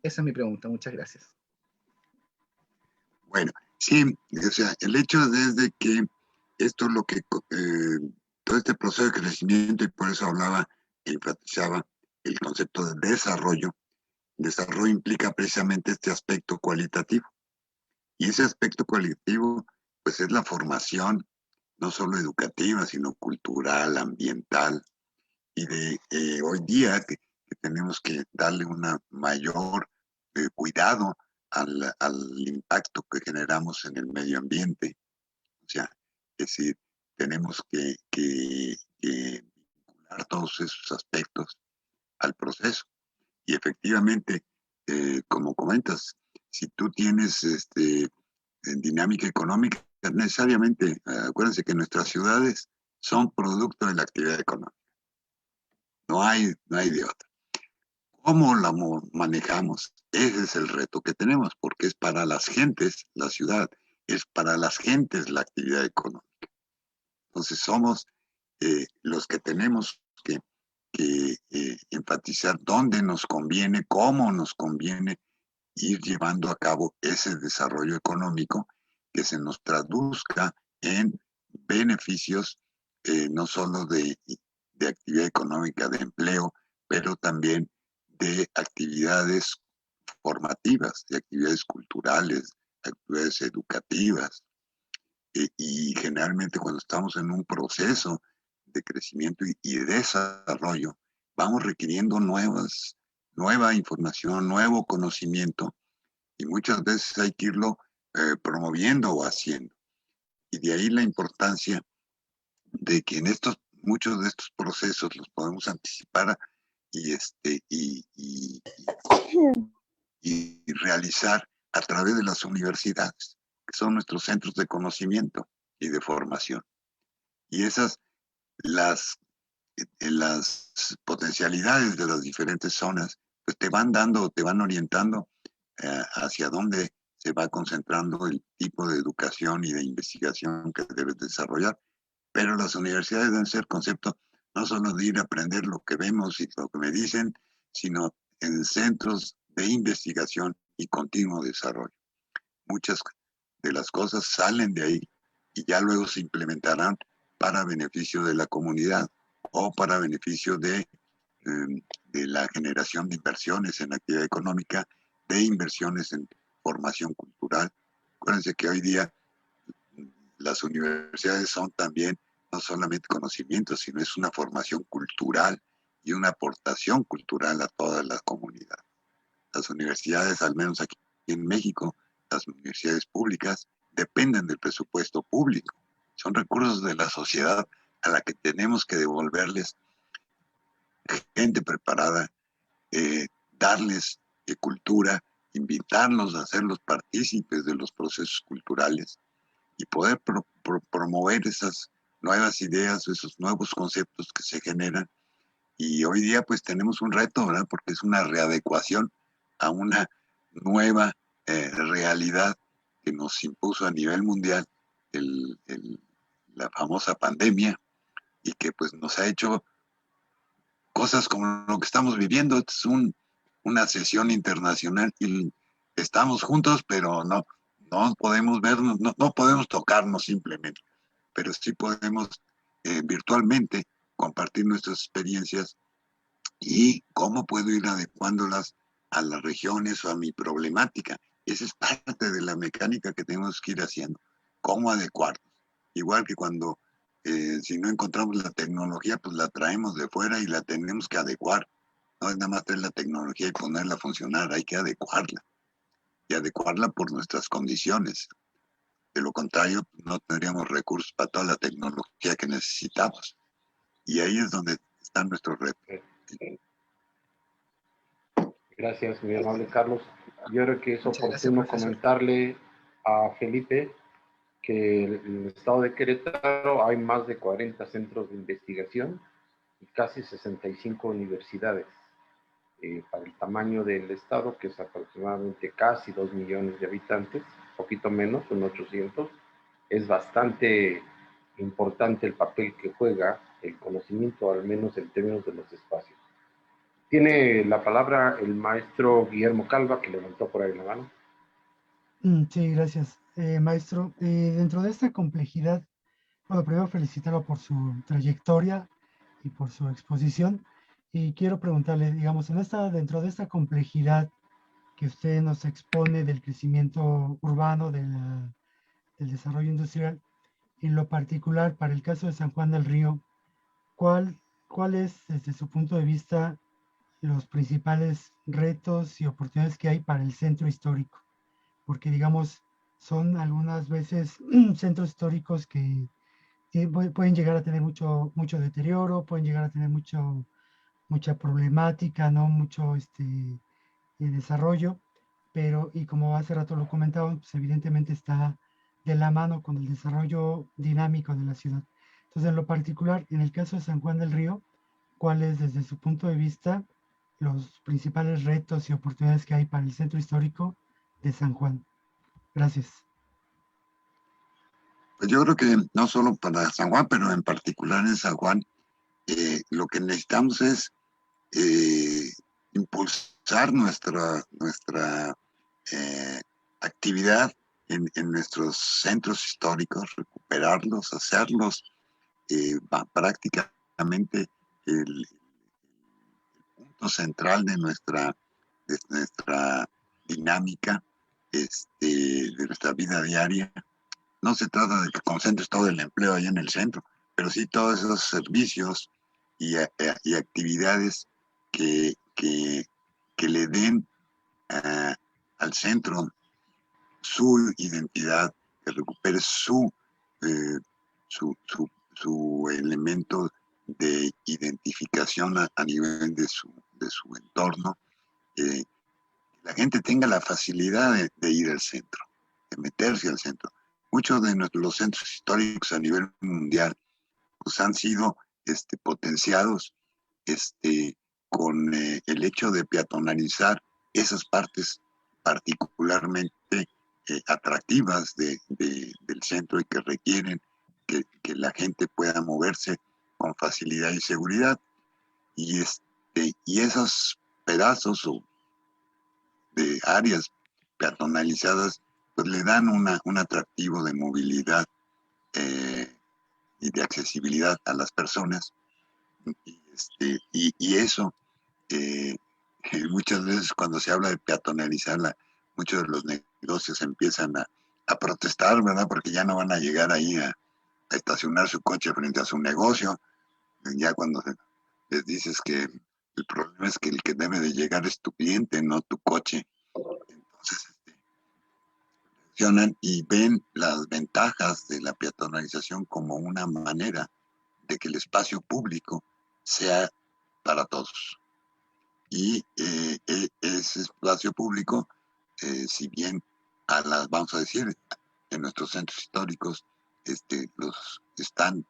Esa es mi pregunta, muchas gracias. Bueno, sí, o sea, el hecho es de que esto es lo que, todo este proceso de crecimiento, y por eso hablaba e enfatizaba el concepto de desarrollo. Desarrollo implica precisamente este aspecto cualitativo. Y ese aspecto cualitativo, pues es la formación no solo educativa, sino cultural, ambiental, y de hoy día que tenemos que darle una mayor cuidado al impacto que generamos en el medio ambiente. O sea, es decir, tenemos que vincular todos esos aspectos al proceso. Y efectivamente, como comentas, si tú tienes dinámica económica, necesariamente, acuérdense que nuestras ciudades son producto de la actividad económica. No hay de otra. ¿Cómo la manejamos? Ese es el reto que tenemos, porque es para las gentes la ciudad, es para las gentes la actividad económica. Entonces somos los que tenemos que enfatizar dónde nos conviene, cómo nos conviene ir llevando a cabo ese desarrollo económico que se nos traduzca en beneficios no solo de actividad económica, de empleo, pero también de actividades formativas, de actividades culturales, de actividades educativas. Y generalmente cuando estamos en un proceso de crecimiento y de desarrollo, vamos requiriendo nueva información, nuevo conocimiento, y muchas veces hay que irlo promoviendo o haciendo. Y de ahí la importancia de que en muchos de estos procesos los podemos anticipar y realizar a través de las universidades, que son nuestros centros de conocimiento y de formación. Y esas, las potencialidades de las diferentes zonas, pues te van orientando hacia dónde se va concentrando el tipo de educación y de investigación que debes desarrollar. Pero las universidades deben ser concepto no solo de ir a aprender lo que vemos y lo que me dicen, sino en centros de investigación y continuo desarrollo. Muchas de las cosas salen de ahí y ya luego se implementarán para beneficio de la comunidad o para beneficio de la generación de inversiones en actividad económica, de inversiones en formación cultural. Acuérdense que hoy día las universidades son también no solamente conocimientos, sino es una formación cultural y una aportación cultural a toda la comunidad. Las universidades, al menos aquí en México, las universidades públicas dependen del presupuesto público. Son recursos de la sociedad a la que tenemos que devolverles gente preparada, darles cultura, invitarlos a hacerlos partícipes de los procesos culturales y poder promover esas nuevas ideas, esos nuevos conceptos que se generan. Y hoy día pues tenemos un reto, ¿verdad? Porque es una readecuación a una nueva realidad que nos impuso a nivel mundial la famosa pandemia y que pues nos ha hecho cosas como lo que estamos viviendo. Es una sesión internacional y estamos juntos, pero no podemos vernos, no podemos tocarnos simplemente, pero sí podemos virtualmente compartir nuestras experiencias y cómo puedo ir adecuándolas a las regiones o a mi problemática. Esa es parte de la mecánica que tenemos que ir haciendo. ¿Cómo adecuarnos? Igual que cuando si no encontramos la tecnología, pues la traemos de fuera y la tenemos que adecuar. No es nada más traer la tecnología y ponerla a funcionar, hay que adecuarla. Y adecuarla por nuestras condiciones. De lo contrario, no tendríamos recursos para toda la tecnología que necesitamos. Y ahí es donde está nuestro reto. Gracias, mi amable Carlos. Yo creo que es oportuno comentarle a Felipe que en el estado de Querétaro hay más de 40 centros de investigación y casi 65 universidades. Para el tamaño del estado, que es aproximadamente casi 2 millones de habitantes, poquito menos, son 800, es bastante importante el papel que juega el conocimiento, al menos en términos de los espacios. Tiene la palabra el maestro Guillermo Calva, que levantó por ahí la mano. Sí, gracias, maestro. Dentro de esta complejidad, bueno, primero felicitarlo por su trayectoria y por su exposición. Y quiero preguntarle, digamos, dentro de esta complejidad que usted nos expone del crecimiento urbano, del desarrollo industrial, en lo particular, para el caso de San Juan del Río, ¿cuál es, desde su punto de vista, los principales retos y oportunidades que hay para el centro histórico? Porque, digamos, son algunas veces centros históricos que pueden llegar a tener mucho deterioro, pueden llegar a tener mucha problemática, ¿no? Mucho desarrollo, pero, y como hace rato lo comentaba, pues evidentemente está de la mano con el desarrollo dinámico de la ciudad. Entonces, en lo particular, en el caso de San Juan del Río, ¿cuáles, desde su punto de vista, los principales retos y oportunidades que hay para el centro histórico de San Juan? Gracias. Pues yo creo que no solo para San Juan, pero en particular en San Juan, lo que necesitamos es impulsar nuestra actividad en nuestros centros históricos, recuperarlos, hacerlos prácticamente el punto central de nuestra dinámica, de nuestra vida diaria. No se trata de que concentres todo el empleo ahí en el centro, pero sí todos esos servicios y actividades que le den al centro su identidad, que recupere eh, su elemento de identificación a nivel de su entorno. La gente tenga la facilidad de ir al centro, de meterse al centro. Muchos de los centros históricos a nivel mundial pues han sido potenciados con el hecho de peatonalizar esas partes particularmente atractivas del centro y que requieren que la gente pueda moverse con facilidad y seguridad. Y esos pedazos de áreas peatonalizadas pues le dan un atractivo de movilidad y de accesibilidad a las personas. Y eso, muchas veces cuando se habla de peatonalizarla, muchos de los negocios empiezan a protestar, ¿verdad? Porque ya no van a llegar ahí a estacionar su coche frente a su negocio. Ya cuando les dices que el problema es que el que debe de llegar es tu cliente, no tu coche. Entonces, reaccionan y ven las ventajas de la peatonalización como una manera de que el espacio público sea para todos. Y ese espacio público, si bien vamos a decir, en nuestros centros históricos, los están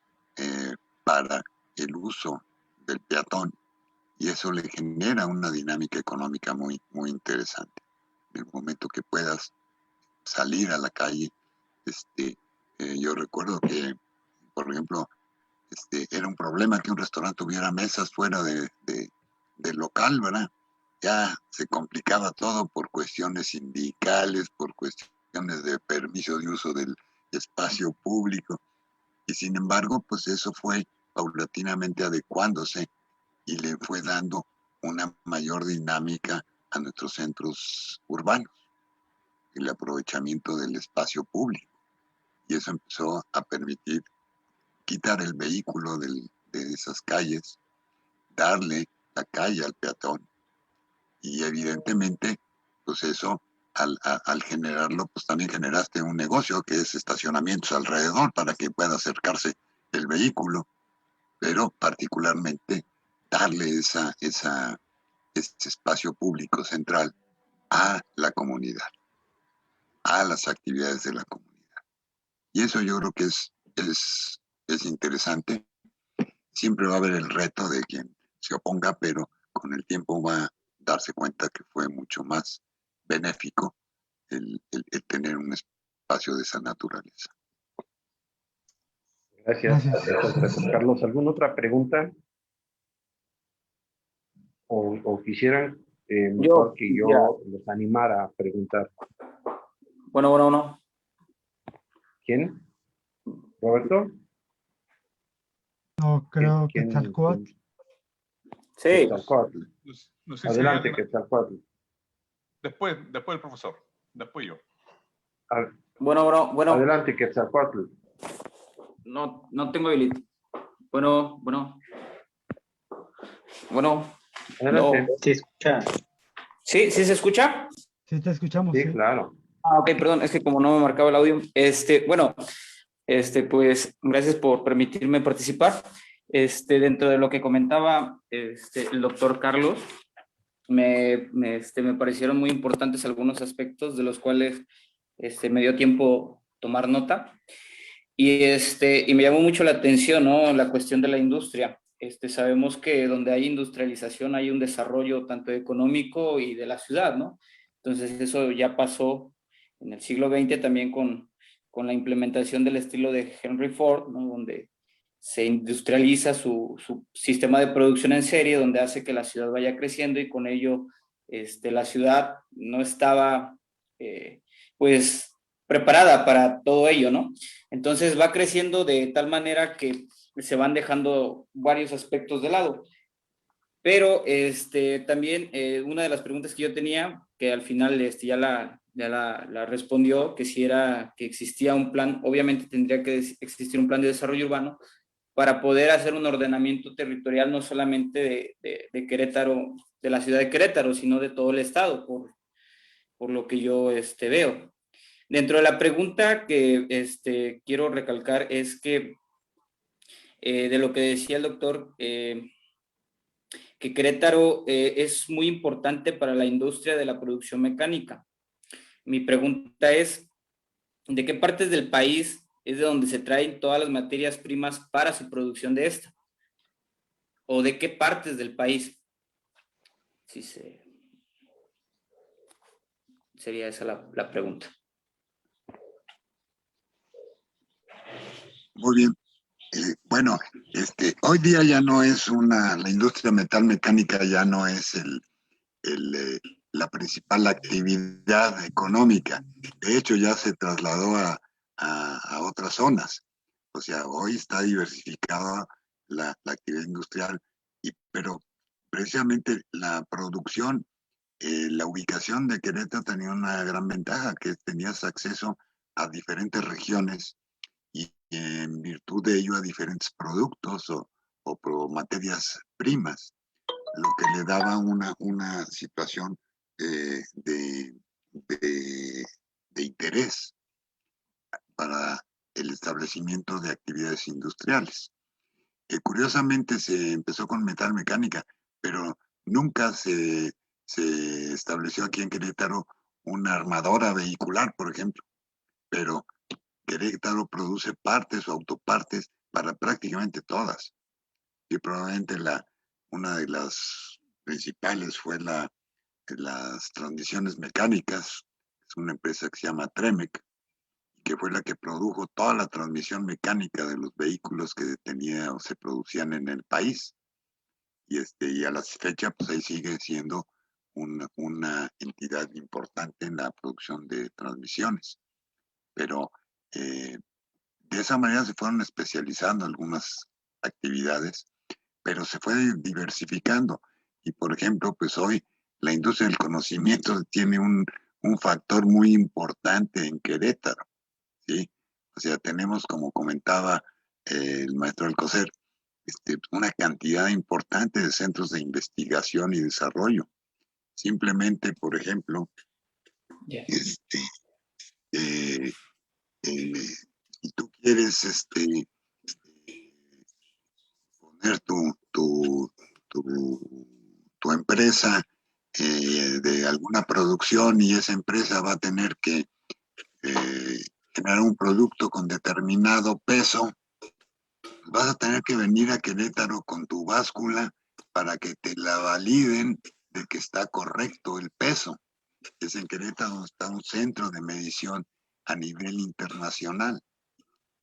para el uso del peatón, y eso le genera una dinámica económica muy, muy interesante. En el momento que puedas salir a la calle, yo recuerdo que, por ejemplo, era un problema que un restaurante tuviera mesas fuera del local, ¿verdad? Ya se complicaba todo por cuestiones sindicales, por cuestiones de permiso de uso del espacio público. Y sin embargo, pues eso fue paulatinamente adecuándose y le fue dando una mayor dinámica a nuestros centros urbanos, el aprovechamiento del espacio público. Y eso empezó a permitir quitar el vehículo de esas calles, darle la calle al peatón. Y evidentemente, pues eso, al generarlo, pues también generaste un negocio que es estacionamientos alrededor para que pueda acercarse el vehículo, pero particularmente darle ese espacio público central a la comunidad, a las actividades de la comunidad. Y eso yo creo que es interesante. Siempre va a haber el reto de quien se oponga, pero con el tiempo va a darse cuenta que fue mucho más benéfico el tener un espacio de esa naturaleza. Gracias. Carlos, ¿alguna otra pregunta? ¿O quisieran mejor que yo los animara a preguntar? Bueno. ¿Quién? ¿Roberto? No, creo que Quetzalcóatl. Sí. Quetzalcóatl. No sé Adelante, si Quetzalcóatl. Después el profesor. Después yo. Bueno. Adelante, Quetzalcóatl. no tengo habilitado. Bueno. Adelante. No. ¿Sí escucha? ¿Sí se escucha? Sí, te escuchamos. Sí, claro. Ok, perdón, es que como no me marcaba el audio. Pues gracias por permitirme participar. Dentro de lo que comentaba el doctor Carlos, me parecieron muy importantes algunos aspectos de los cuales me dio tiempo tomar nota. Y me llamó mucho la atención, ¿no? La cuestión de la industria. Sabemos que donde hay industrialización hay un desarrollo tanto económico y de la ciudad, ¿no? Entonces eso ya pasó en el siglo XX también con la implementación del estilo de Henry Ford, ¿no? Donde se industrializa su sistema de producción en serie, donde hace que la ciudad vaya creciendo y con ello la ciudad no estaba, pues, preparada para todo ello, ¿no? Entonces va creciendo de tal manera que se van dejando varios aspectos de lado. Pero también una de las preguntas que yo tenía, que al final ya la respondió, que si era que existía un plan, obviamente tendría que existir un plan de desarrollo urbano para poder hacer un ordenamiento territorial no solamente de Querétaro, de la ciudad de Querétaro, sino de todo el estado, por lo que yo veo. Dentro de la pregunta que quiero recalcar es que de lo que decía el doctor, que Querétaro es muy importante para la industria de la producción mecánica. Mi pregunta es, ¿de qué partes del país es de donde se traen todas las materias primas para su producción de esta? ¿O de qué partes del país? Sería esa la pregunta. Muy bien. Bueno, hoy día ya no es la industria metalmecánica ya no es la principal actividad económica. De hecho, ya se trasladó a otras zonas. O sea, hoy está diversificada la actividad industrial, pero precisamente la producción, la ubicación de Querétaro tenía una gran ventaja, que tenías acceso a diferentes regiones y en virtud de ello a diferentes productos o materias primas, lo que le daba una situación de interés para el establecimiento de actividades industriales. Curiosamente se empezó con metalmecánica, pero nunca se estableció aquí en Querétaro una armadora vehicular, por ejemplo, pero Querétaro produce partes o autopartes para prácticamente todas. Y probablemente una de las principales fue las transmisiones mecánicas. Es una empresa que se llama Tremec, que fue la que produjo toda la transmisión mecánica de los vehículos que tenía o se producían en el país. Y a la fecha, pues ahí sigue siendo una entidad importante en la producción de transmisiones. Pero de esa manera se fueron especializando algunas actividades, pero se fue diversificando. Y por ejemplo, pues hoy la industria del conocimiento tiene un factor muy importante en Querétaro, ¿sí? O sea, tenemos, como comentaba el maestro Alcocer, una cantidad importante de centros de investigación y desarrollo. Simplemente, por ejemplo, si tú quieres poner tu empresa de alguna producción, y esa empresa va a tener que generar un producto con determinado peso, vas a tener que venir a Querétaro con tu báscula para que te la validen de que está correcto el peso. Es en Querétaro donde está un centro de medición a nivel internacional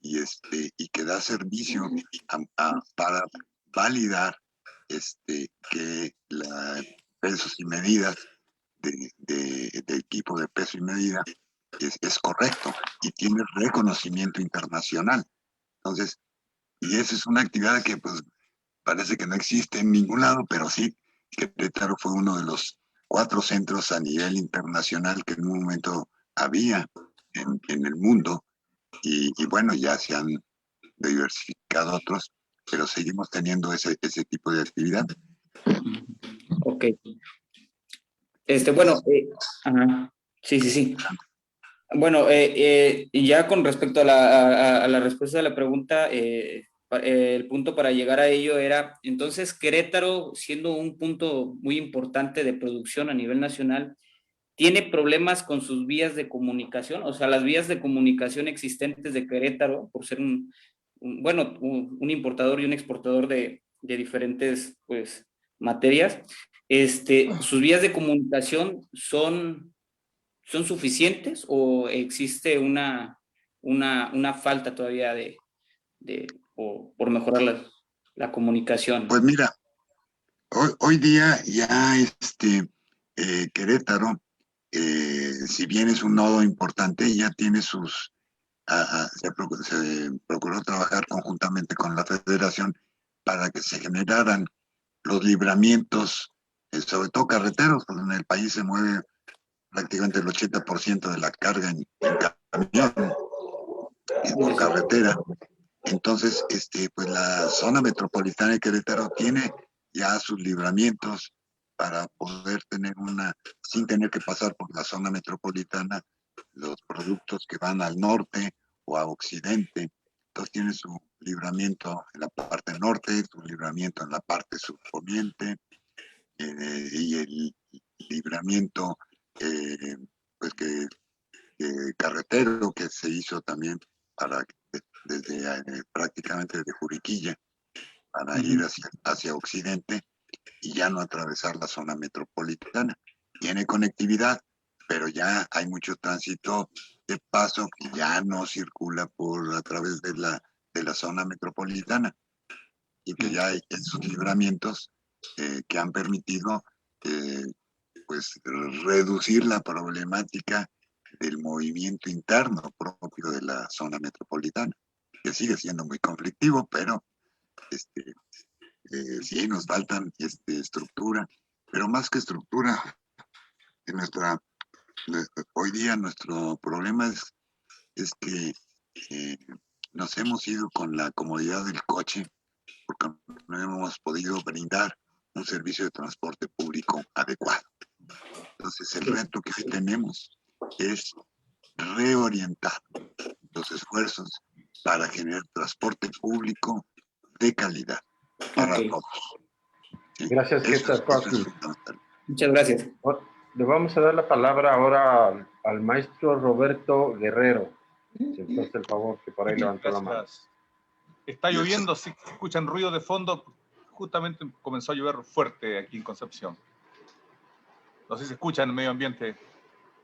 y que da servicio para validar que los pesos y medidas de equipo de peso y medida es correcto y tiene reconocimiento internacional. Entonces, y esa es una actividad que pues parece que no existe en ningún lado, pero sí, Querétaro fue uno de los 4 centros a nivel internacional que en un momento había en el mundo, y bueno, ya se han diversificado otros, pero seguimos teniendo ese tipo de actividad. Ok. Bueno, ajá. Sí. Bueno, y ya con respecto a la respuesta de la pregunta, el punto para llegar a ello era, entonces Querétaro, siendo un punto muy importante de producción a nivel nacional, ¿tiene problemas con sus vías de comunicación? O sea, las vías de comunicación existentes de Querétaro, por ser un importador y un exportador de diferentes, pues, materias, ¿sus vías de comunicación son suficientes o existe una falta todavía por mejorar la comunicación? Pues mira, hoy día ya Querétaro, si bien es un nodo importante, ya tiene se procuró trabajar conjuntamente con la Federación para que se generaran los libramientos, sobre todo carreteros, porque en el país se mueve prácticamente el 80% de la carga en camión y por carretera. Entonces, pues la zona metropolitana de Querétaro tiene ya sus libramientos para poder tener sin tener que pasar por la zona metropolitana, los productos que van al norte o a occidente. Entonces tiene su libramiento en la parte norte, su libramiento en la parte surponiente, y el libramiento pues carretero que se hizo también desde prácticamente desde Juriquilla para ir hacia occidente y ya no atravesar la zona metropolitana. Tiene conectividad, pero ya hay mucho tránsito de paso que ya no circula a través de la zona metropolitana y que ya hay esos libramientos que han permitido pues reducir la problemática del movimiento interno propio de la zona metropolitana, que sigue siendo muy conflictivo, pero sí nos faltan estructura, pero más que estructura, hoy día nuestro problema es que nos hemos ido con la comodidad del coche porque no hemos podido brindar un servicio de transporte público adecuado. Entonces el reto que hoy tenemos es reorientar los esfuerzos para generar transporte público de calidad para todos. ¿Sí? Gracias, César Coakley. Muchas gracias. Le vamos a dar la palabra ahora al maestro Roberto Guerrero. Si nos hace el favor, que por ahí levantó la mano. Está lloviendo, si escuchan ruido de fondo, justamente comenzó a llover fuerte aquí en Concepción. No sé si se escucha en el medio ambiente.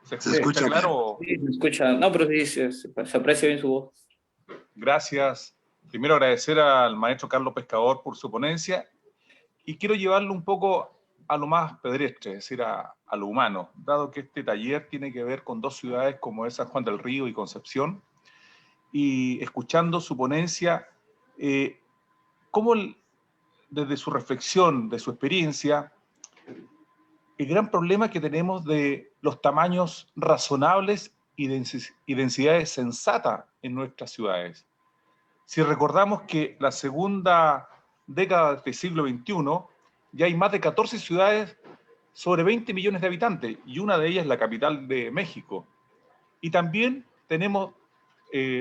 ¿Se escucha claro? Sí, se escucha. No, pero sí, se aprecia bien su voz. Gracias. Primero agradecer al maestro Carlos Pescador por su ponencia y quiero llevarlo un poco a lo más pedestre, es decir, a lo humano, dado que este taller tiene que ver con dos ciudades como es San Juan del Río y Concepción, y escuchando su ponencia, cómo desde su reflexión, de su experiencia, el gran problema que tenemos de los tamaños razonables y densidades sensatas en nuestras ciudades. Si recordamos que la segunda década del siglo XXI ya hay más de 14 ciudades sobre 20 millones de habitantes, y una de ellas es la capital de México. Y también tenemos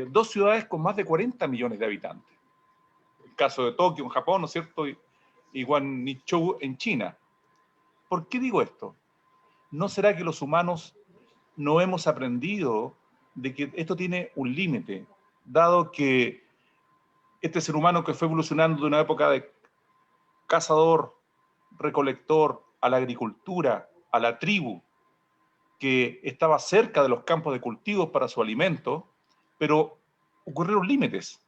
dos ciudades con más de 40 millones de habitantes. El caso de Tokio en Japón, ¿no es cierto? Y Guangzhou en China. ¿Por qué digo esto? ¿No será que los humanos no hemos aprendido de que esto tiene un límite, dado que este ser humano que fue evolucionando de una época de cazador, recolector, a la agricultura, a la tribu, que estaba cerca de los campos de cultivos para su alimento, pero ocurrieron límites,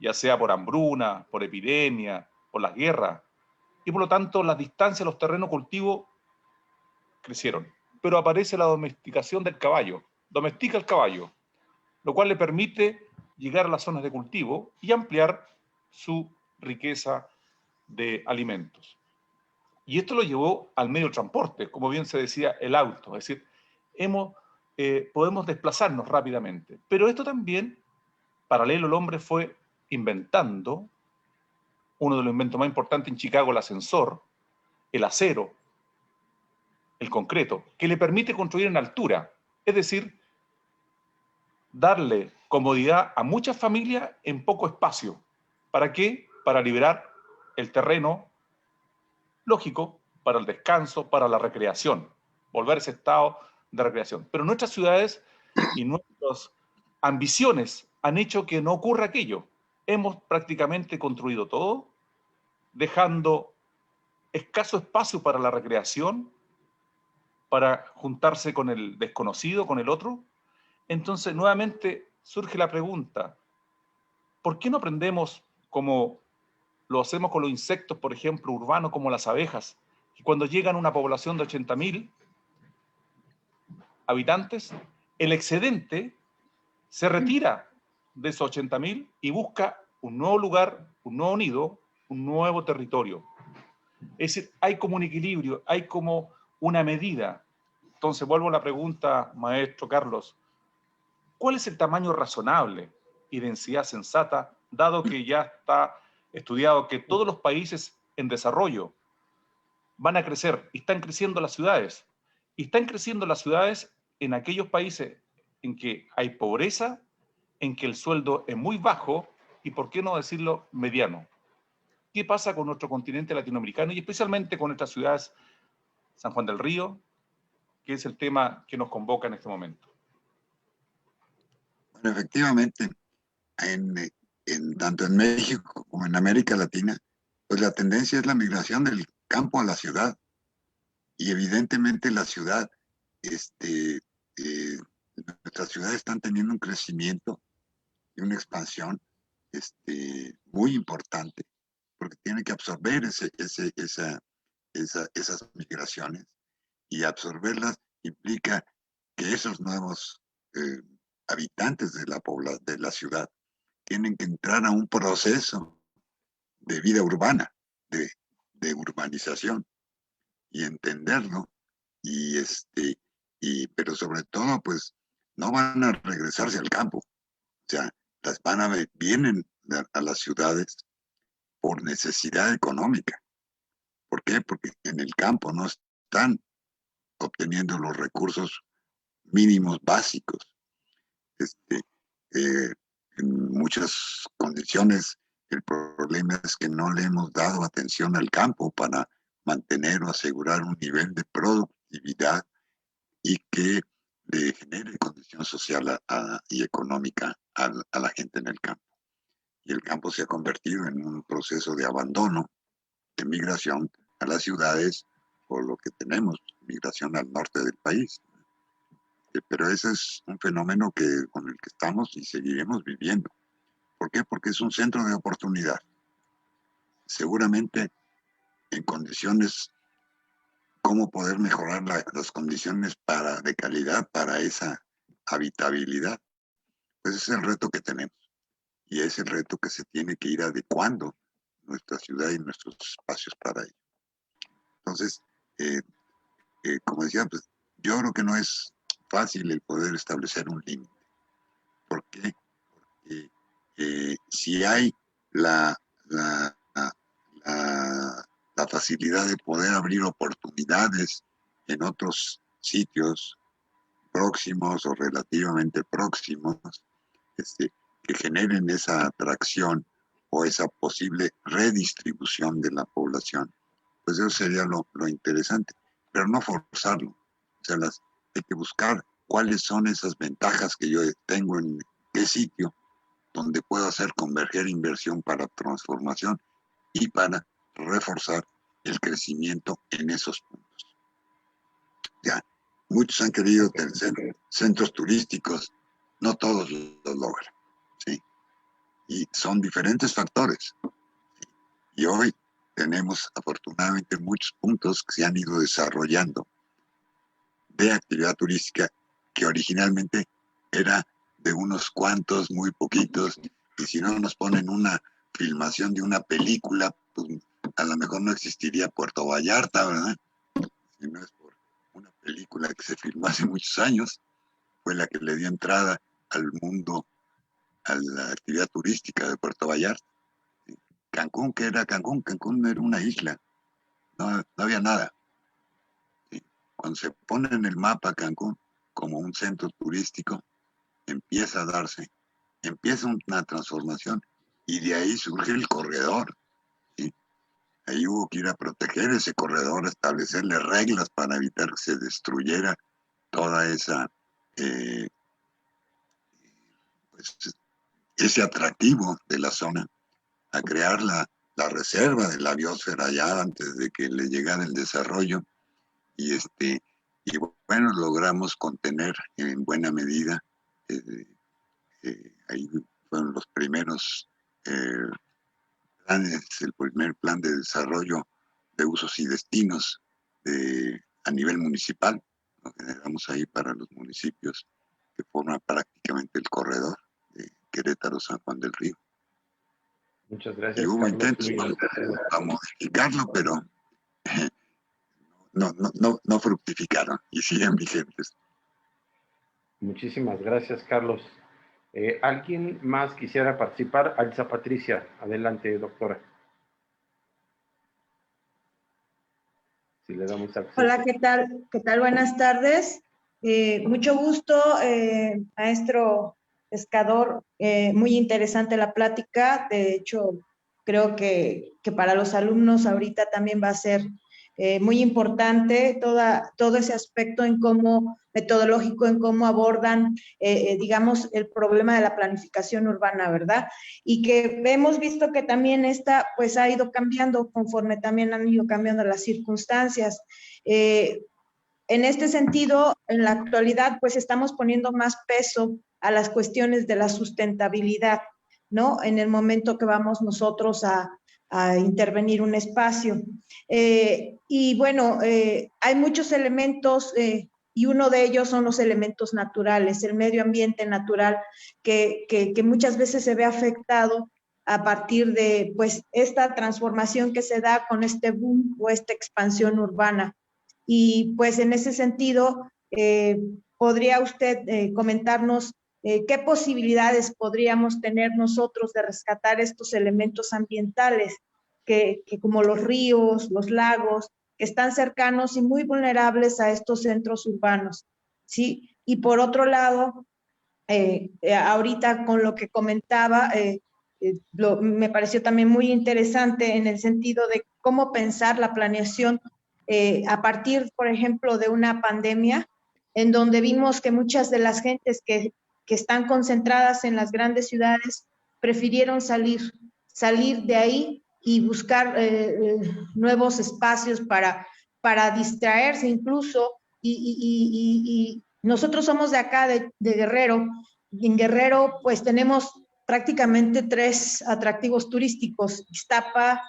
ya sea por hambruna, por epidemia, por las guerras, y por lo tanto las distancias a los terrenos cultivos crecieron. Pero aparece la domesticación del caballo, domestica el caballo, lo cual le permite llegar a las zonas de cultivo y ampliar su riqueza de alimentos. Y esto lo llevó al medio de transporte, como bien se decía, el auto, es decir, podemos desplazarnos rápidamente. Pero esto también, paralelo al hombre, fue inventando uno de los inventos más importantes en Chicago, el ascensor, el acero, el concreto, que le permite construir en altura. Es decir, darle comodidad a muchas familias en poco espacio. ¿Para qué? Para liberar el terreno, lógico, para el descanso, para la recreación, volver a ese estado de recreación. Pero nuestras ciudades y nuestras ambiciones han hecho que no ocurra aquello. Hemos prácticamente construido todo, dejando escaso espacio para la recreación, para juntarse con el desconocido, con el otro. Entonces, nuevamente surge la pregunta, ¿por qué no aprendemos como lo hacemos con los insectos, por ejemplo, urbanos, como las abejas, que cuando llegan a una población de 80.000 habitantes, el excedente se retira de esos 80.000 y busca un nuevo lugar, un nuevo nido, un nuevo territorio? Es decir, hay como un equilibrio, hay como una medida. Entonces, vuelvo a la pregunta, maestro Carlos, ¿cuál es el tamaño razonable y densidad sensata, dado que ya está estudiado que todos los países en desarrollo van a crecer y están creciendo las ciudades? Y están creciendo las ciudades en aquellos países en que hay pobreza, en que el sueldo es muy bajo y, por qué no decirlo, mediano. ¿Qué pasa con nuestro continente latinoamericano y especialmente con nuestras ciudades, San Juan del Río, que es el tema que nos convoca en este momento? Bueno, efectivamente, tanto en México como en América Latina, pues la tendencia es la migración del campo a la ciudad. Y evidentemente la ciudad, nuestras ciudades están teniendo un crecimiento y una expansión muy importante, porque tienen que absorber esas migraciones, y absorberlas implica que esos nuevos habitantes de la ciudad tienen que entrar a un proceso de vida urbana, de urbanización, y entenderlo, pero sobre todo, pues, no van a regresarse al campo. O sea, vienen a las ciudades por necesidad económica. ¿Por qué? Porque en el campo no están obteniendo los recursos mínimos básicos. En muchas condiciones, el problema es que no le hemos dado atención al campo para mantener o asegurar un nivel de productividad y que le genere condición social y económica a la gente en el campo. Y el campo se ha convertido en un proceso de abandono, de migración a las ciudades, por lo que tenemos migración al norte del país. Pero ese es un fenómeno con el que estamos y seguiremos viviendo. ¿Por qué? Porque es un centro de oportunidad. Seguramente en condiciones, cómo poder mejorar las condiciones de calidad para esa habitabilidad, pues ese es el reto que tenemos. Y es el reto que se tiene que ir adecuando nuestra ciudad y nuestros espacios para ello. Entonces, como decía, pues, yo creo que no es fácil el poder establecer un límite. ¿Por qué? Porque si hay la facilidad de poder abrir oportunidades en otros sitios próximos o relativamente próximos, que generen esa atracción o esa posible redistribución de la población, pues eso sería lo interesante, pero no forzarlo. O sea, hay que buscar cuáles son esas ventajas que yo tengo en qué sitio donde puedo hacer converger inversión para transformación y para reforzar el crecimiento en esos puntos. Ya, muchos han querido tener centros turísticos, no todos lo logran, ¿sí? Y son diferentes factores. ¿Sí? Y hoy tenemos afortunadamente muchos puntos que se han ido desarrollando de actividad turística que originalmente era de unos cuantos, muy poquitos, y si no nos ponen una filmación de una película, pues a lo mejor no existiría Puerto Vallarta, ¿verdad? Si no es por una película que se filmó hace muchos años, fue la que le dio entrada al mundo la actividad turística de Puerto Vallarta. Cancún, ¿qué era Cancún? Cancún era una isla, no había nada. Cuando se pone en el mapa Cancún como un centro turístico, empieza a darse, empieza una transformación y de ahí surge el corredor. ¿Sí? Ahí hubo que ir a proteger ese corredor, establecerle reglas para evitar que se destruyera toda esa, pues, ese atractivo de la zona, a crear la reserva de la biosfera ya antes de que le llegara el desarrollo. Y bueno, logramos contener en buena medida, ahí fueron los primeros planes, el primer plan de desarrollo de usos y destinos a nivel municipal. Lo generamos ahí para los municipios que forman prácticamente el corredor de Querétaro-San Juan del Río. Muchas gracias. Y hubo Carlos, intentos para modificarlo, pero no fructificaron y siguen vigentes. Muchísimas gracias, Carlos. ¿Alguien más quisiera participar? Alza Patricia, adelante, doctora. Si le damos acceso. Hola, ¿qué tal? ¿Qué tal? Buenas tardes. Mucho gusto, maestro Pescador. Muy interesante la plática. De hecho, creo que para los alumnos ahorita también va a ser muy importante todo ese aspecto metodológico en cómo abordan, digamos, el problema de la planificación urbana, ¿verdad? Y que hemos visto que también pues ha ido cambiando conforme también han ido cambiando las circunstancias. En este sentido, en la actualidad, pues estamos poniendo más peso a las cuestiones de la sustentabilidad, ¿no? En el momento que vamos nosotros a intervenir un espacio. Y bueno, hay muchos elementos y uno de ellos son los elementos naturales, el medio ambiente natural que muchas veces se ve afectado a partir de pues esta transformación que se da con este boom o esta expansión urbana. Y pues en ese sentido, ¿podría usted comentarnos qué posibilidades podríamos tener nosotros de rescatar estos elementos ambientales que como los ríos, los lagos, que están cercanos y muy vulnerables a estos centros urbanos? ¿Sí? Y por otro lado, ahorita con lo que comentaba, me pareció también muy interesante en el sentido de cómo pensar la planeación a partir, por ejemplo, de una pandemia, en donde vimos que muchas de las gentes que están concentradas en las grandes ciudades prefirieron salir de ahí y buscar nuevos espacios para distraerse incluso, y nosotros somos de acá, de Guerrero, y en Guerrero pues tenemos prácticamente 3 atractivos turísticos: Iztapas,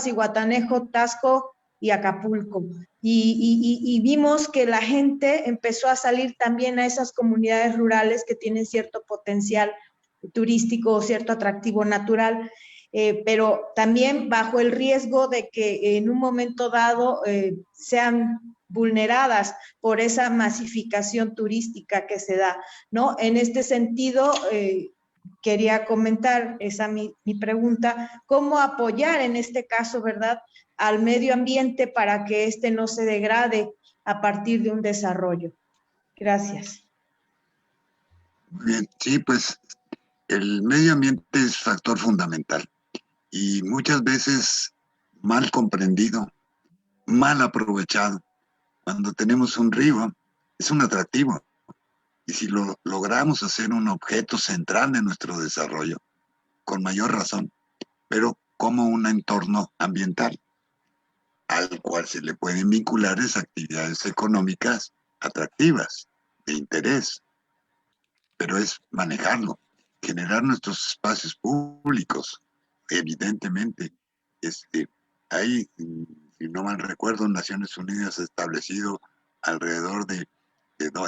Zihuatanejo, Taxco y Acapulco. Y vimos que la gente empezó a salir también a esas comunidades rurales que tienen cierto potencial turístico, cierto atractivo natural, pero también bajo el riesgo de que en un momento dado sean vulneradas por esa masificación turística que se da, ¿no? En este sentido, quería comentar mi pregunta: ¿cómo apoyar en este caso, verdad, al medio ambiente para que no se degrade a partir de un desarrollo? Gracias. Muy bien, sí, pues el medio ambiente es factor fundamental y muchas veces mal comprendido, mal aprovechado. Cuando tenemos un río, es un atractivo. Y si lo logramos hacer un objeto central de nuestro desarrollo, con mayor razón, pero como un entorno ambiental, al cual se le pueden vincular esas actividades económicas atractivas, de interés. Pero es manejarlo, generar nuestros espacios públicos. Evidentemente, hay, si no mal recuerdo, Naciones Unidas ha establecido alrededor de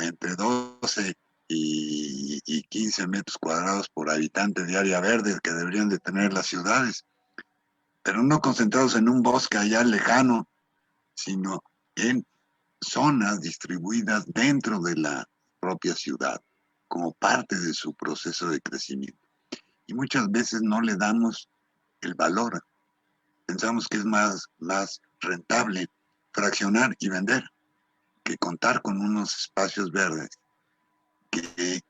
entre 12 y 15 metros cuadrados por habitante de área verde que deberían de tener las ciudades, pero no concentrados en un bosque allá lejano, sino en zonas distribuidas dentro de la propia ciudad. como parte de su proceso de crecimiento. Y muchas veces no le damos el valor. Pensamos que es más rentable fraccionar y vender que contar con unos espacios verdes que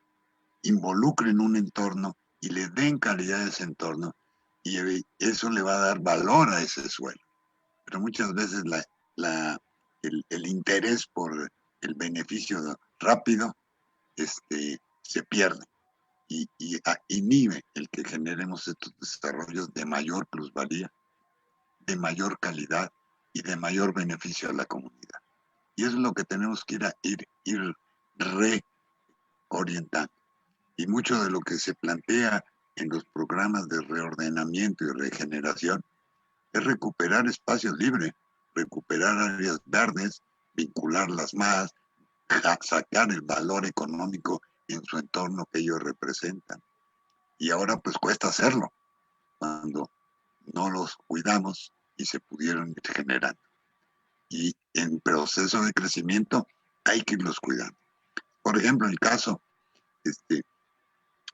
involucren un entorno y le den calidad a ese entorno, y eso le va a dar valor a ese suelo. Pero muchas veces el interés por el beneficio rápido se pierde y inhibe el que generemos estos desarrollos de mayor plusvalía, de mayor calidad y de mayor beneficio a la comunidad. Y eso es lo que tenemos que ir reorientando. Y mucho de lo que se plantea en los programas de reordenamiento y regeneración es recuperar espacios libres, recuperar áreas verdes, vincularlas más, sacar el valor económico en su entorno que ellos representan. Y ahora pues cuesta hacerlo, cuando no los cuidamos y se pudieron ir generando. Y en proceso de crecimiento hay que irlos cuidando. Por ejemplo, el caso,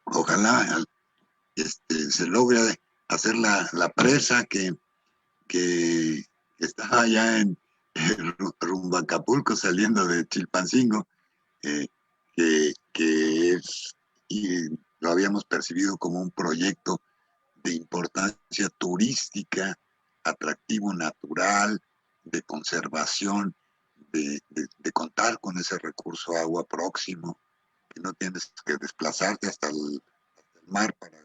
ojalá se logre hacer la presa que está allá en rumbo a Acapulco, saliendo de Chilpancingo, que es, y lo habíamos percibido como un proyecto de importancia turística, atractivo natural, de conservación, de contar con ese recurso agua próximo, que no tienes que desplazarte hasta el mar para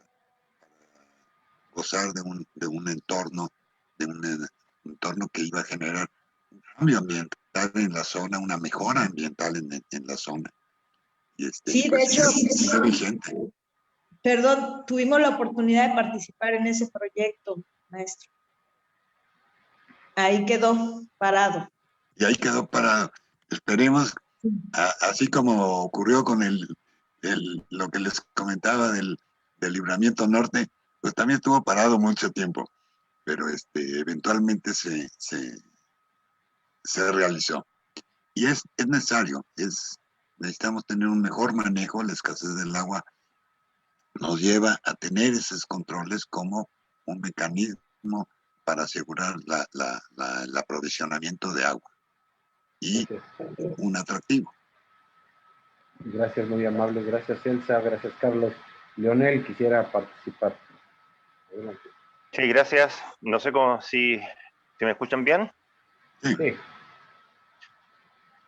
gozar de un entorno que iba a generar un cambio ambiental en la zona, una mejora ambiental en la zona. Y sí, pues, de hecho, sigue vigente. Perdón, tuvimos la oportunidad de participar en ese proyecto, maestro. Ahí quedó parado. Y ahí quedó parado. Esperemos, así como ocurrió con lo que les comentaba del Libramiento Norte, pues también estuvo parado mucho tiempo, pero eventualmente se realizó. Y es necesario, necesitamos tener un mejor manejo. La escasez del agua nos lleva a tener esos controles como un mecanismo para asegurar el aprovisionamiento de agua y un atractivo. Gracias, muy amable. Gracias, Elsa. Gracias, Carlos. Leonel quisiera participar. Adelante. Sí, gracias. No sé si me escuchan bien. Sí.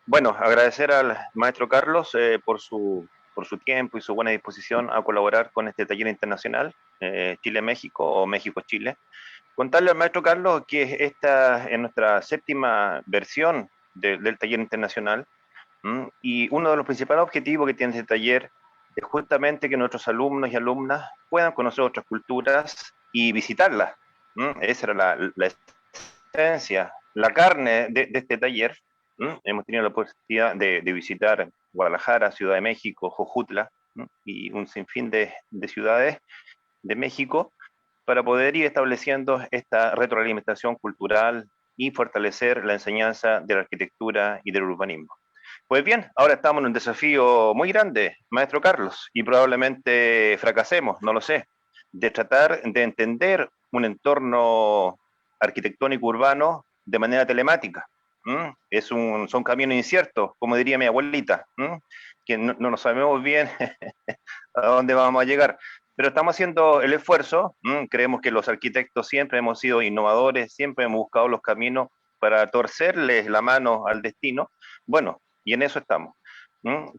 Bueno, agradecer al maestro Carlos por su tiempo y su buena disposición a colaborar con este taller internacional, Chile-México o México-Chile. Contarle al maestro Carlos que esta es nuestra 7ª versión del taller internacional, y uno de los principales objetivos que tiene este taller es justamente que nuestros alumnos y alumnas puedan conocer otras culturas y visitarlas. Esa era la esencia, la carne de este taller. Hemos tenido la oportunidad de visitar Guadalajara, Ciudad de México, Jojutla, y un sinfín de ciudades de México para poder ir estableciendo esta retroalimentación cultural y fortalecer la enseñanza de la arquitectura y del urbanismo. Pues bien, ahora estamos en un desafío muy grande, maestro Carlos, y probablemente fracasemos, no lo sé, de tratar de entender un entorno arquitectónico urbano de manera telemática. Son caminos inciertos, como diría mi abuelita, que no sabemos bien a dónde vamos a llegar, pero estamos haciendo el esfuerzo. Creemos que los arquitectos siempre hemos sido innovadores, siempre hemos buscado los caminos para torcerles la mano al destino. Bueno, y en eso estamos.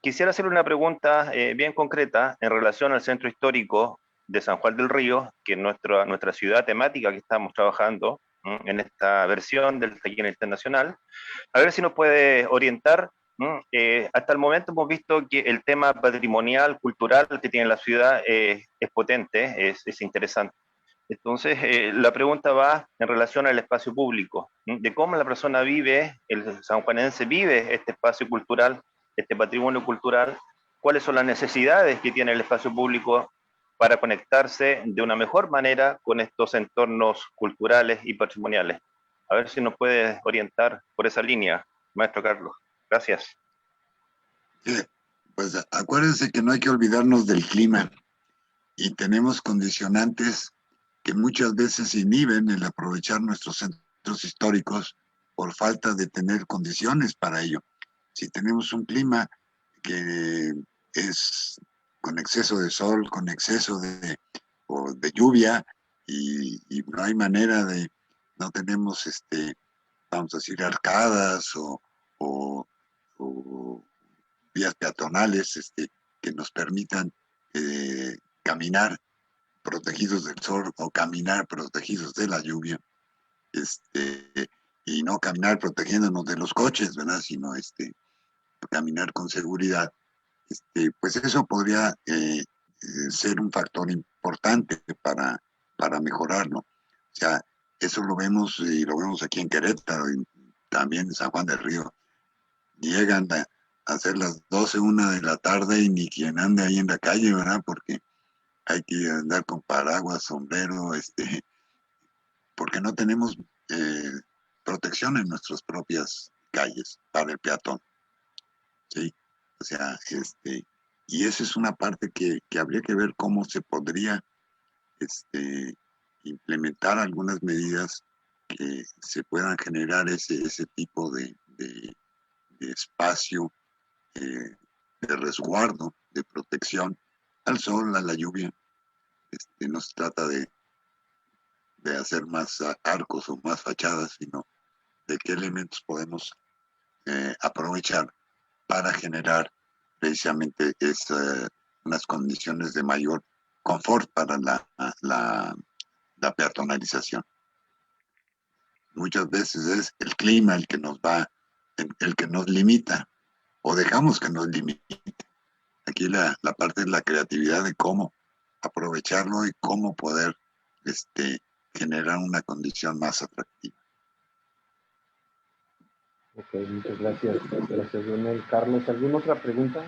Quisiera hacer una pregunta bien concreta en relación al centro histórico de San Juan del Río, que es nuestra ciudad temática que estamos trabajando en esta versión del taller internacional. A ver si nos puede orientar. Hasta el momento hemos visto que el tema patrimonial, cultural que tiene la ciudad es potente, es interesante. Entonces, la pregunta va en relación al espacio público, de cómo la persona vive, el sanjuanense vive este espacio cultural, este patrimonio cultural, cuáles son las necesidades que tiene el espacio público para conectarse de una mejor manera con estos entornos culturales y patrimoniales. A ver si nos puede orientar por esa línea, maestro Carlos. Gracias. Pues acuérdense que no hay que olvidarnos del clima y tenemos condicionantes que muchas veces inhiben el aprovechar nuestros centros históricos por falta de tener condiciones para ello. Si tenemos un clima que es con exceso de sol, con exceso de lluvia y no hay manera de, no tenemos, vamos a decir, arcadas o vías peatonales que nos permitan caminar protegidos del sol o caminar protegidos de la lluvia, y no caminar protegiéndonos de los coches, ¿verdad? Sino caminar con seguridad. Pues eso podría ser un factor importante para mejorarlo. O sea, eso lo vemos y lo vemos aquí en Querétaro y también en San Juan del Río. Llegan a ser las 12, 1 de la tarde y ni quien ande ahí en la calle, ¿verdad? Porque hay que andar con paraguas, sombrero, porque no tenemos protección en nuestras propias calles para el peatón, ¿sí? O sea, y esa es una parte que habría que ver cómo se podría implementar algunas medidas que se puedan generar ese tipo de espacio de resguardo, de protección al sol, a la lluvia. No se trata de hacer más arcos o más fachadas, sino de qué elementos podemos aprovechar para generar precisamente unas condiciones de mayor confort para la peatonalización. Muchas veces es el clima el que el que nos limita, o dejamos que nos limite. Aquí la parte de la creatividad de cómo aprovecharlo y cómo poder generar una condición más atractiva. Ok, muchas gracias. Gracias, Leonel. Carlos, ¿alguna otra pregunta?